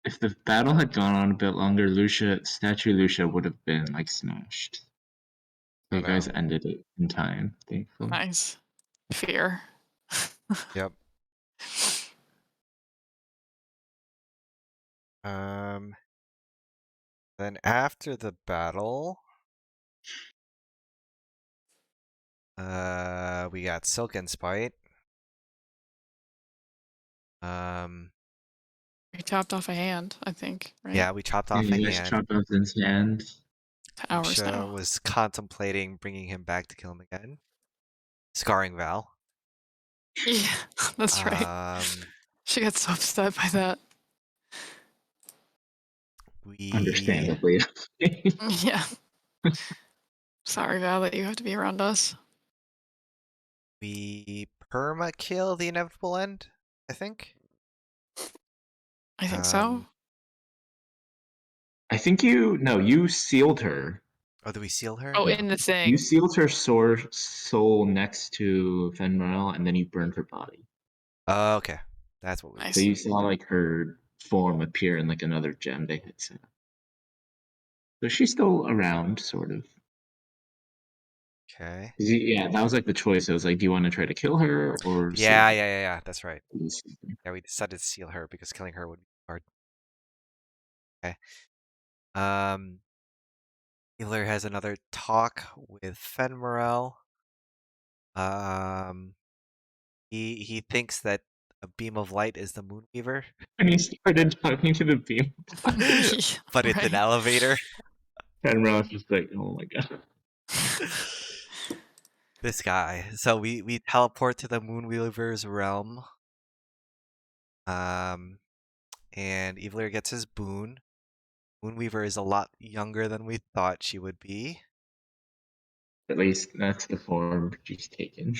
if the battle had gone on a bit longer, statue Lucia would have been like smashed. oh You guys no. ended it in time, thankfully. Nice fear. Yep. Um, then after the battle, we got Silken Spite. Um, We chopped off a hand, I think, right? yeah, we chopped Yeah, off a you guys hand. chopped off Zin's hand. To ours Lucia now. was contemplating bringing him back to kill him again. Scarring Val. Yeah, that's right. Um, She got so upset by that. we Understandably. Yeah. Sorry, Val, that you have to be around us. we perma kill the inevitable end, I think. I think so. Um, I think you sealed her. oh, do we seal her? Oh, Yeah. in the You thing. sealed her soul next to Fenrir, and then you burned her body. Oh, okay, that's what we did. So Nice. you saw like her form appear in like another gem they had set. So she's still around, sort of. Okay. Yeah, that was like the choice. It was like, do you want to try to kill her or seal Yeah, her? yeah, yeah, yeah. That's right. Yeah, we decided to seal her because killing her would be hard. Okay. Um, Healer has another talk with Fenmorel. Um, he thinks that a beam of light is the Moonweaver, And he started talking to the beam. but it's an Right. elevator. Fenrir was just like, oh my god. This guy. So we teleport to the Moonweaver's realm. And Eviler gets his boon. Moonweaver is a lot younger than we thought she would be. At least that's the form she's taken.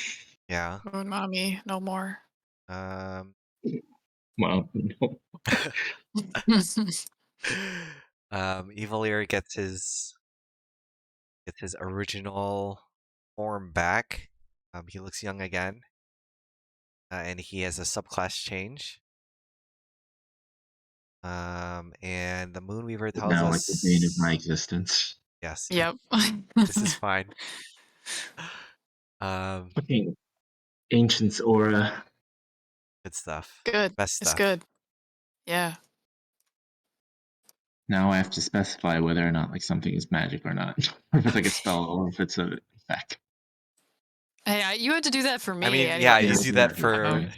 Yeah. Moon mommy, no more. Um, Well, no. Evil gets his original form back. He looks young again, and he has a subclass change. And the Moonweaver tells Now like the bane of my us, existence. yes, Yep. this is fine. Um, Okay. Ancient's aura. good stuff, Good. best It's stuff. good. Yeah. Now I have to specify whether or not like something is magic or not. Or if it's like a spell or if it's an effect. Hey, you had to do that for I me mean, yeah, you anyways. do that So, for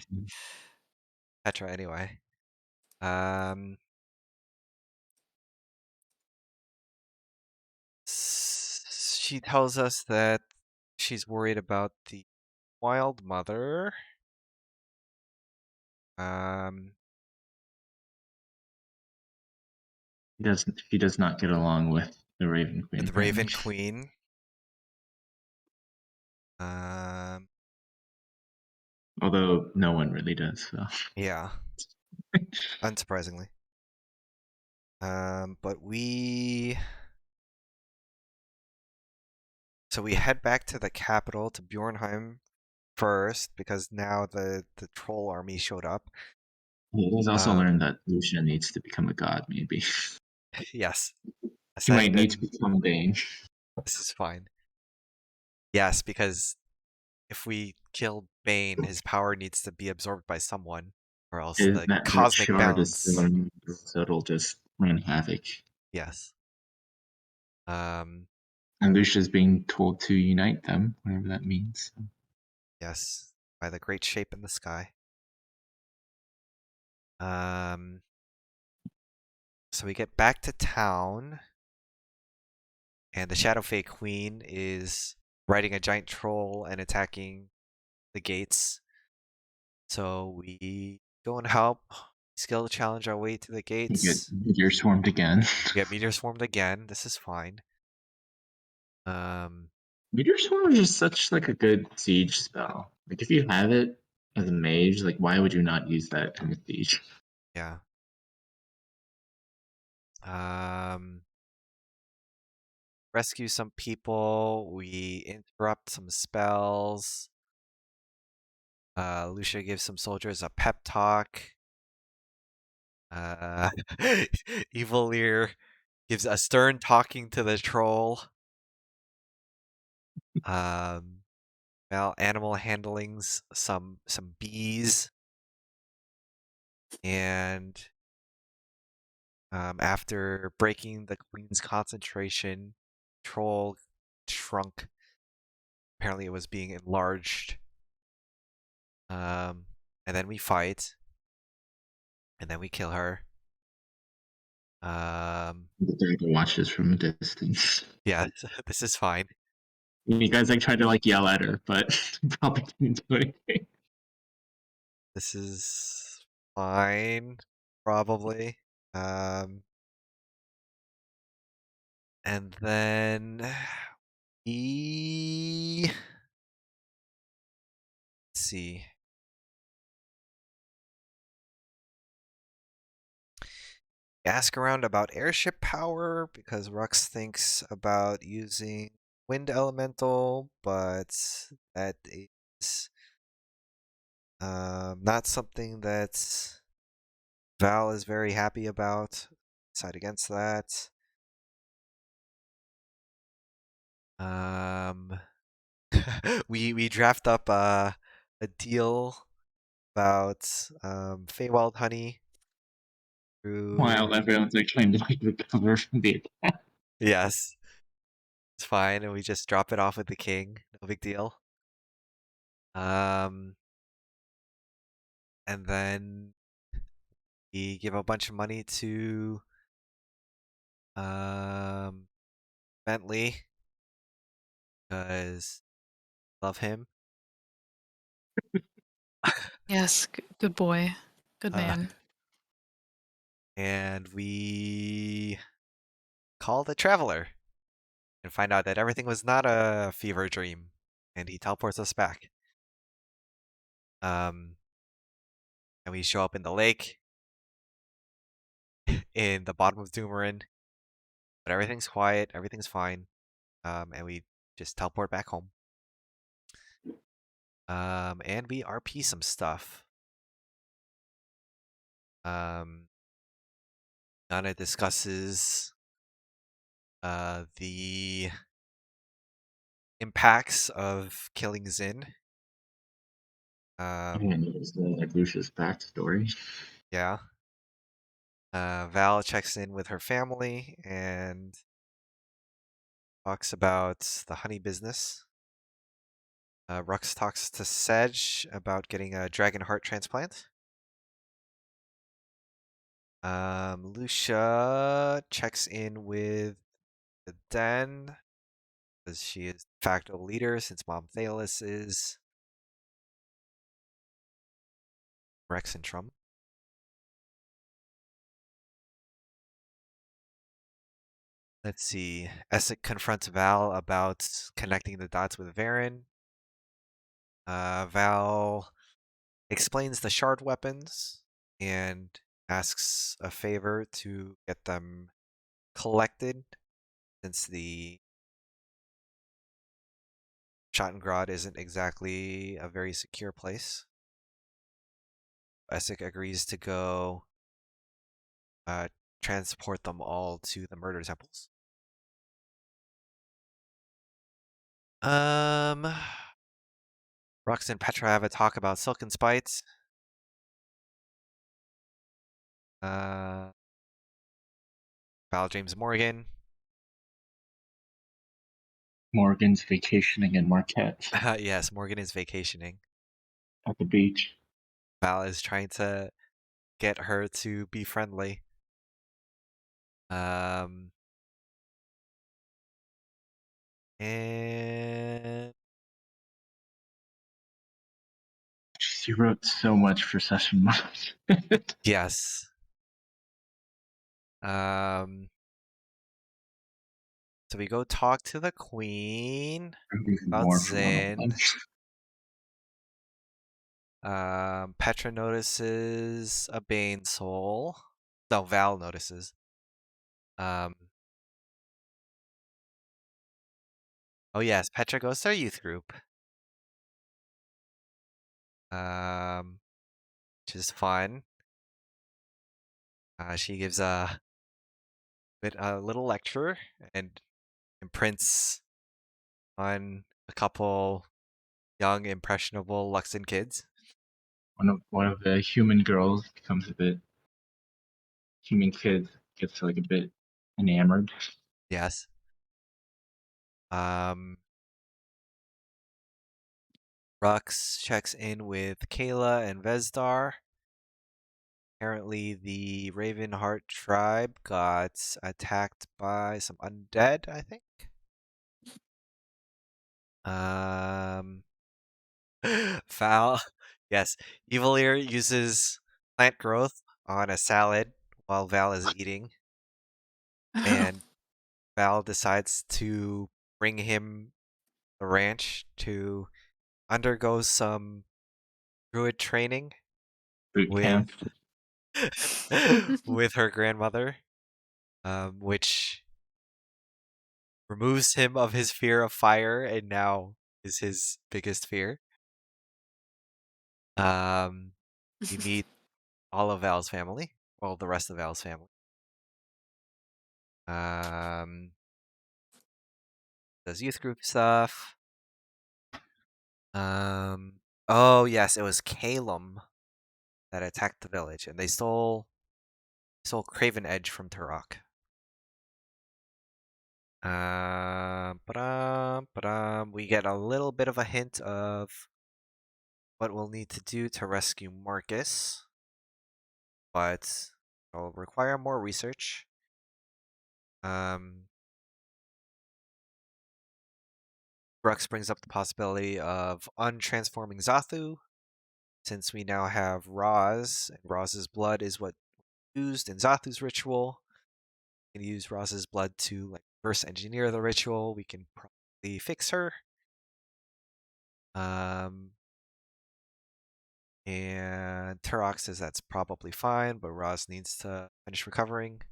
Petra anyway. Um, she tells us that she's worried about the wild mother. Um, He does not get along with the Raven Queen, the apparently. Raven Queen. Um, Although no one really does, so. yeah, unsurprisingly. But we So we head back to the capital, to Bjornheim first, because now the troll army showed up. You guys also learned that Lucia needs to become a god, maybe. Yes. She might Ascend, need to and become Bane. this is fine. Yes, because if we kill Bane, his power needs to be absorbed by someone, or else Is the that cosmic shard is still balance. in, so it'll just run havoc. Yes. And Lucia's being told to unite them, whatever that means. Yes, by the great shape in the sky. So we get back to town, and the Shadow Fae Queen is riding a giant troll and attacking the gates. So we go and help. Skill challenge our way to the You get gates. meteor swarmed again. We get meteor swarmed again. This is fine. Meteor swarm is just such like a good siege spell. Like if you have it as a mage, like why would you not use that in a siege? Yeah. Rescue some people. We interrupt some spells. Lucia gives some soldiers a pep talk. Evil Lear gives a stern talking to the troll. Well, animal handlings some bees, and after breaking the queen's concentration, troll shrunk. Apparently, it was being enlarged. And then we fight, and then we kill her. The dragon watches from a distance. Yeah, this is fine. You guys like tried to like yell at her, but probably didn't do anything. This is fine, probably. And then let's see. Ask around about airship power because Rux thinks about using wind elemental, but that is not something that Val is very happy about. Side against that. We draft up a deal about Feywild honey While through. everyone's like trying to like recover from the attack. Yes, it's fine, and we just drop it off with the king. No big deal. And then we give a bunch of money to um Bentley because love him. Yes, good boy. Good Uh, man. and we call the traveler and find out that everything was not a fever dream, and he teleports us back. And we show up in the lake in the bottom of Doomerin, but everything's quiet, everything's fine, and we just teleport back home. And we RP some stuff. Nana discusses the impacts of killing Zin. I didn't notice the like Lucia's backstory. Yeah. Val checks in with her family and talks about the honey business. Rux talks to Sedge about getting a dragon heart transplant. Lucia checks in with the Den because she is de facto leader since Mom Thalis is Rex and Trum. Let's see. Essek confronts Val about connecting the dots with Varen. Val explains the shard weapons and asks a favor to get them collected since the Schottengrad isn't exactly a very secure place. Essek agrees to go transport them all to the murder temples. Rux and Petra have a talk about Silken Spites. Val, James, Morgan. Morgan's vacationing in Marquette Yes, Morgan is vacationing. at the beach. Val is trying to get her to be friendly. And She wrote so much for session one. yes. So we go talk to the queen about More for Zin. one-on-one. Petra notices a Bane soul. No, Val notices. Oh yes, Petra goes to our youth group. Which is fun. She gives a little lecture and imprints on a couple young, impressionable Luxon kids. One of the human girls becomes a bit. Human kid gets like a bit enamored. Yes. Rux checks in with Kayla and Vezdar. Apparently, the Ravenheart tribe got attacked by some undead, I think. Val. Yes, Evil-Ear uses plant growth on a salad while Val is eating. And Val decides to bring him the ranch to undergo some druid training Boot with camp. with her grandmother, which removes him of his fear of fire and now is his biggest fear. We meet all of Val's family, well, the rest of Val's family. Does youth group stuff. Oh yes, it was Calum that attacked the village, and they stole Craven Edge from Turok. We get a little bit of a hint of what we'll need to do to rescue Marcus, but it'll require more research. Brux brings up the possibility of untransforming Zathu, since we now have Roz, and Roz's blood is what used in Zathu's ritual. We can use Roz's blood to like reverse engineer the ritual. We can probably fix her. And Turok says that's probably fine, but Roz needs to finish recovering.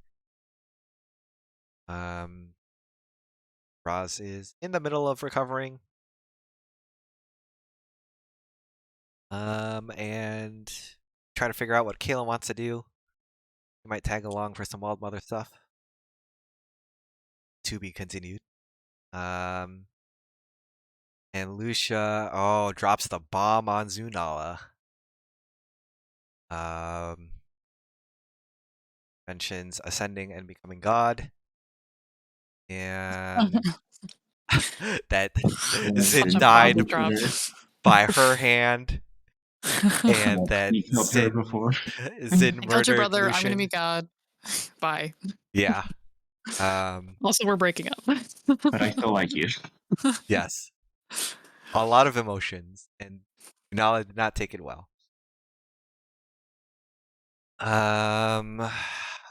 Roz is in the middle of recovering. And trying to figure out what Kayla wants to do. He might tag along for some Wild Mother stuff. To be continued. And Lucia, drops the bomb on Zunala. Mentions ascending and becoming God. And that Zin Such a died bomb drop. by her hand. And that He killed her before. Zin I killed your murdered brother. I'm gonna Lucian. be God. Bye. Yeah. Also, we're breaking up. But I still like you. Yes. A lot of emotions, and Nala did not take it well.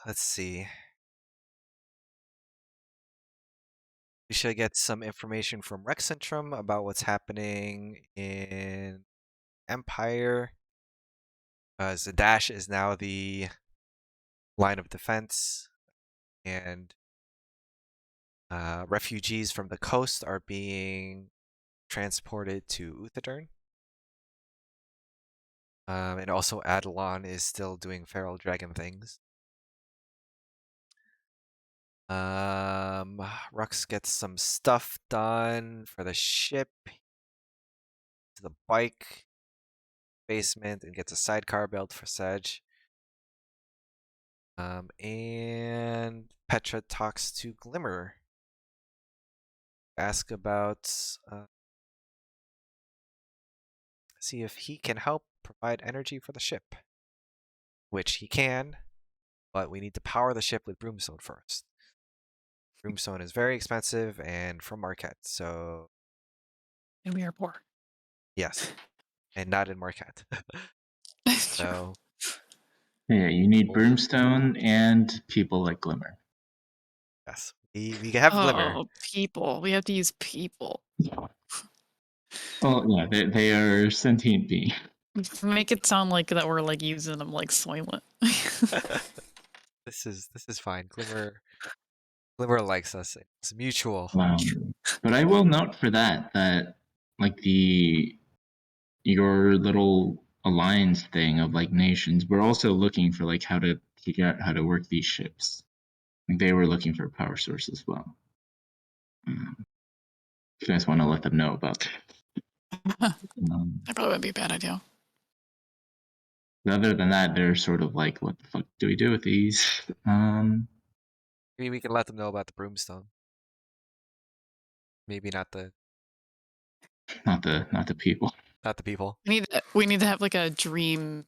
Let's see. We should get some information from Rexcentrum about what's happening in Empire. Zadash is now the line of defense, and refugees from the coast are being transported to Uthadern. And also Adelon is still doing feral dragon things. Rux gets some stuff done for the ship. To the bike basement and gets a sidecar built for Sedge. And Petra talks to Glimmer. Ask about see if he can help provide energy for the ship. Which he can, but we need to power the ship with Broomstone first. Broomstone is very expensive and from Marquette, so And we are poor. yes. And not in Marquette. So Yeah, you need Oh. Broomstone and people like Glimmer. yes. We can have Glimmer. Oh, people. We have to use people. Well, yeah, they are sentient beings. Make it sound like that we're like using them like Soylent. This is fine. Glimmer likes us. It's mutual. But I will note for that like your little alliance thing of like nations, we're also looking for like how to figure out how to work these ships. Like they were looking for a power source as well. You guys want to let them know about that. That probably would be a bad idea. Other than that, they're sort of like, what the fuck do we do with these? Maybe we can let them know about the Broomstone. Maybe not the Not the people. people. We need to have like a dream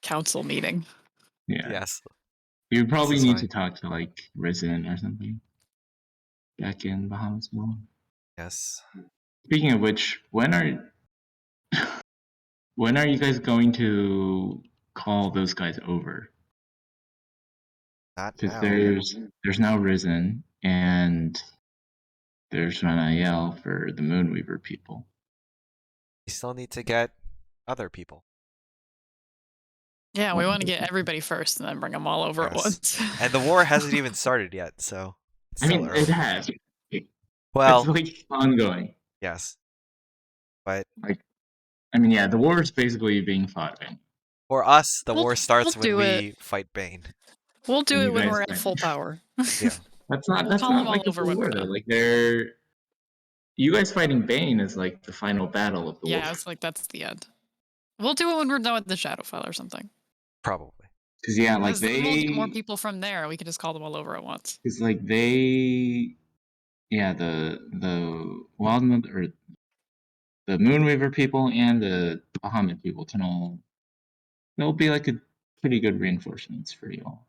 council meeting. Yeah. Yes. You probably is need fine. to talk to like Risen or something back in Bahamas. Yes. Speaking of which, when are you guys going to call those guys over? Not Because now. there's now Risen and there's Ranael for the Moonweaver people. We still need to get other people. Yeah, we want to get everybody first and then bring them all over at Yes. once. And the war hasn't even started yet, so it's I still mean, early. it has. Well, It's like ongoing. yes. But Like, I mean, yeah, the war is basically being fought right. for us, the We'll- war starts we'll when do we it. fight Bane. We'll do And it you when guys we're at win. full power. Yeah. That's We'll not call them all like the over full when we're war though. done. Like you guys fighting Bane is like the final battle of the war. Yeah, it's like that's the end. We'll do it when we're done with the Shadowfell or something. Probably. Because yeah, like Then we'll get more people from there. We can just call them all over at once. Because like yeah, the Wildmother or the Moonweaver people and the Bahamut people they'll be like a pretty good reinforcements for y'all,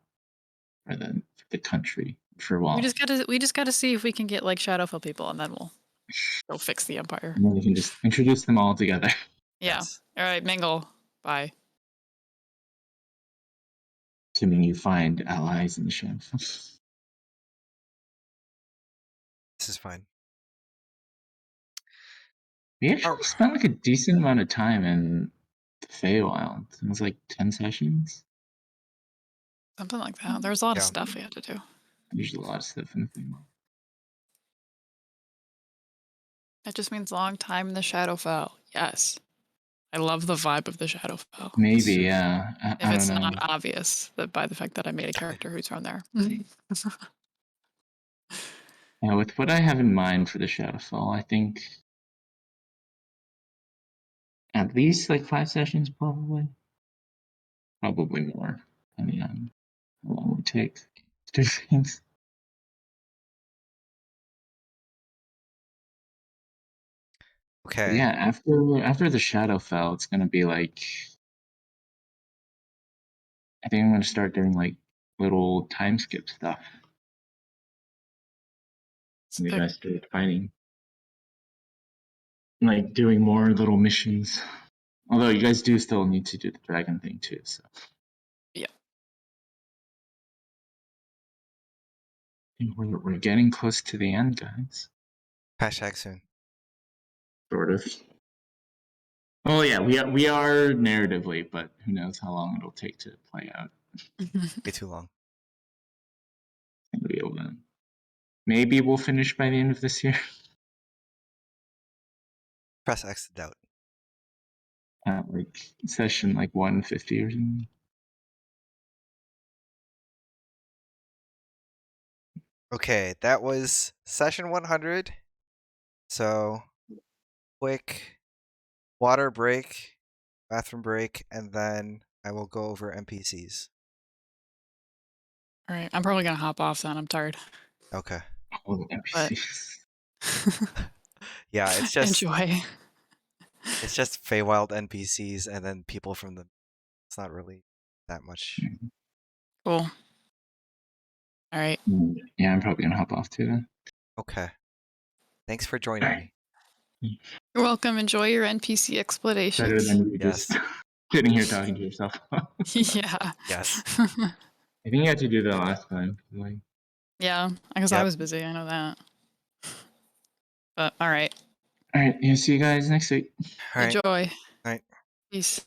for the country for a while. We just gotta see if we can get like Shadowfell people, and then we'll go fix the Empire. And then we can just introduce them all together. Yeah. Yes. All right, mingle. Bye. Assuming you find allies in the ship. This is fine. We actually spent like a decent amount of time in the Feywild. It was like 10 sessions. Something like that. There's a lot of stuff we had to do. There's a lot of stuff in the Feywild. That just means long time in the Shadowfell. Yes. I love the vibe of the Shadowfell. Maybe, yeah. If I it's don't know. not obvious that by the fact that I made a character who's from there. Yeah, with what I have in mind for the Shadowfall, I think at least like 5 sessions, probably. Probably more, depending on how long it would take to do things. Okay. But yeah, after the Shadowfell, it's gonna be like I think I'm gonna start doing like little time skip stuff. You guys started fighting. Like doing more little missions. Although you guys do still need to do the dragon thing too, so. Yeah. I think we're getting close to the end, guys. Hashtag soon. Sort of. Oh yeah, we are narratively, but who knows how long it'll take to play out. Way too long. Maybe we'll finish by the end of this year. Press X to doubt. Like session like 150 or something. Okay, that was session 100. So, quick water break, bathroom break, and then I will go over NPCs. All right, I'm probably gonna hop off then. I'm tired. Okay. All the But NPCs. Yeah, enjoy. it's just Feywild NPCs and then people from the. It's not really that much. Cool. All right. Yeah, I'm probably gonna hop off too then. Okay. Thanks for joining me. You're welcome. Enjoy your NPC Better explorations. than you Yes. just sitting here talking to yourself. Yeah. Yes. I think you had to do that last time. Like, Yeah, because I Yep. was busy. I know that. But all right. all right, yeah, see you guys next week. All right. Enjoy. All right. Peace.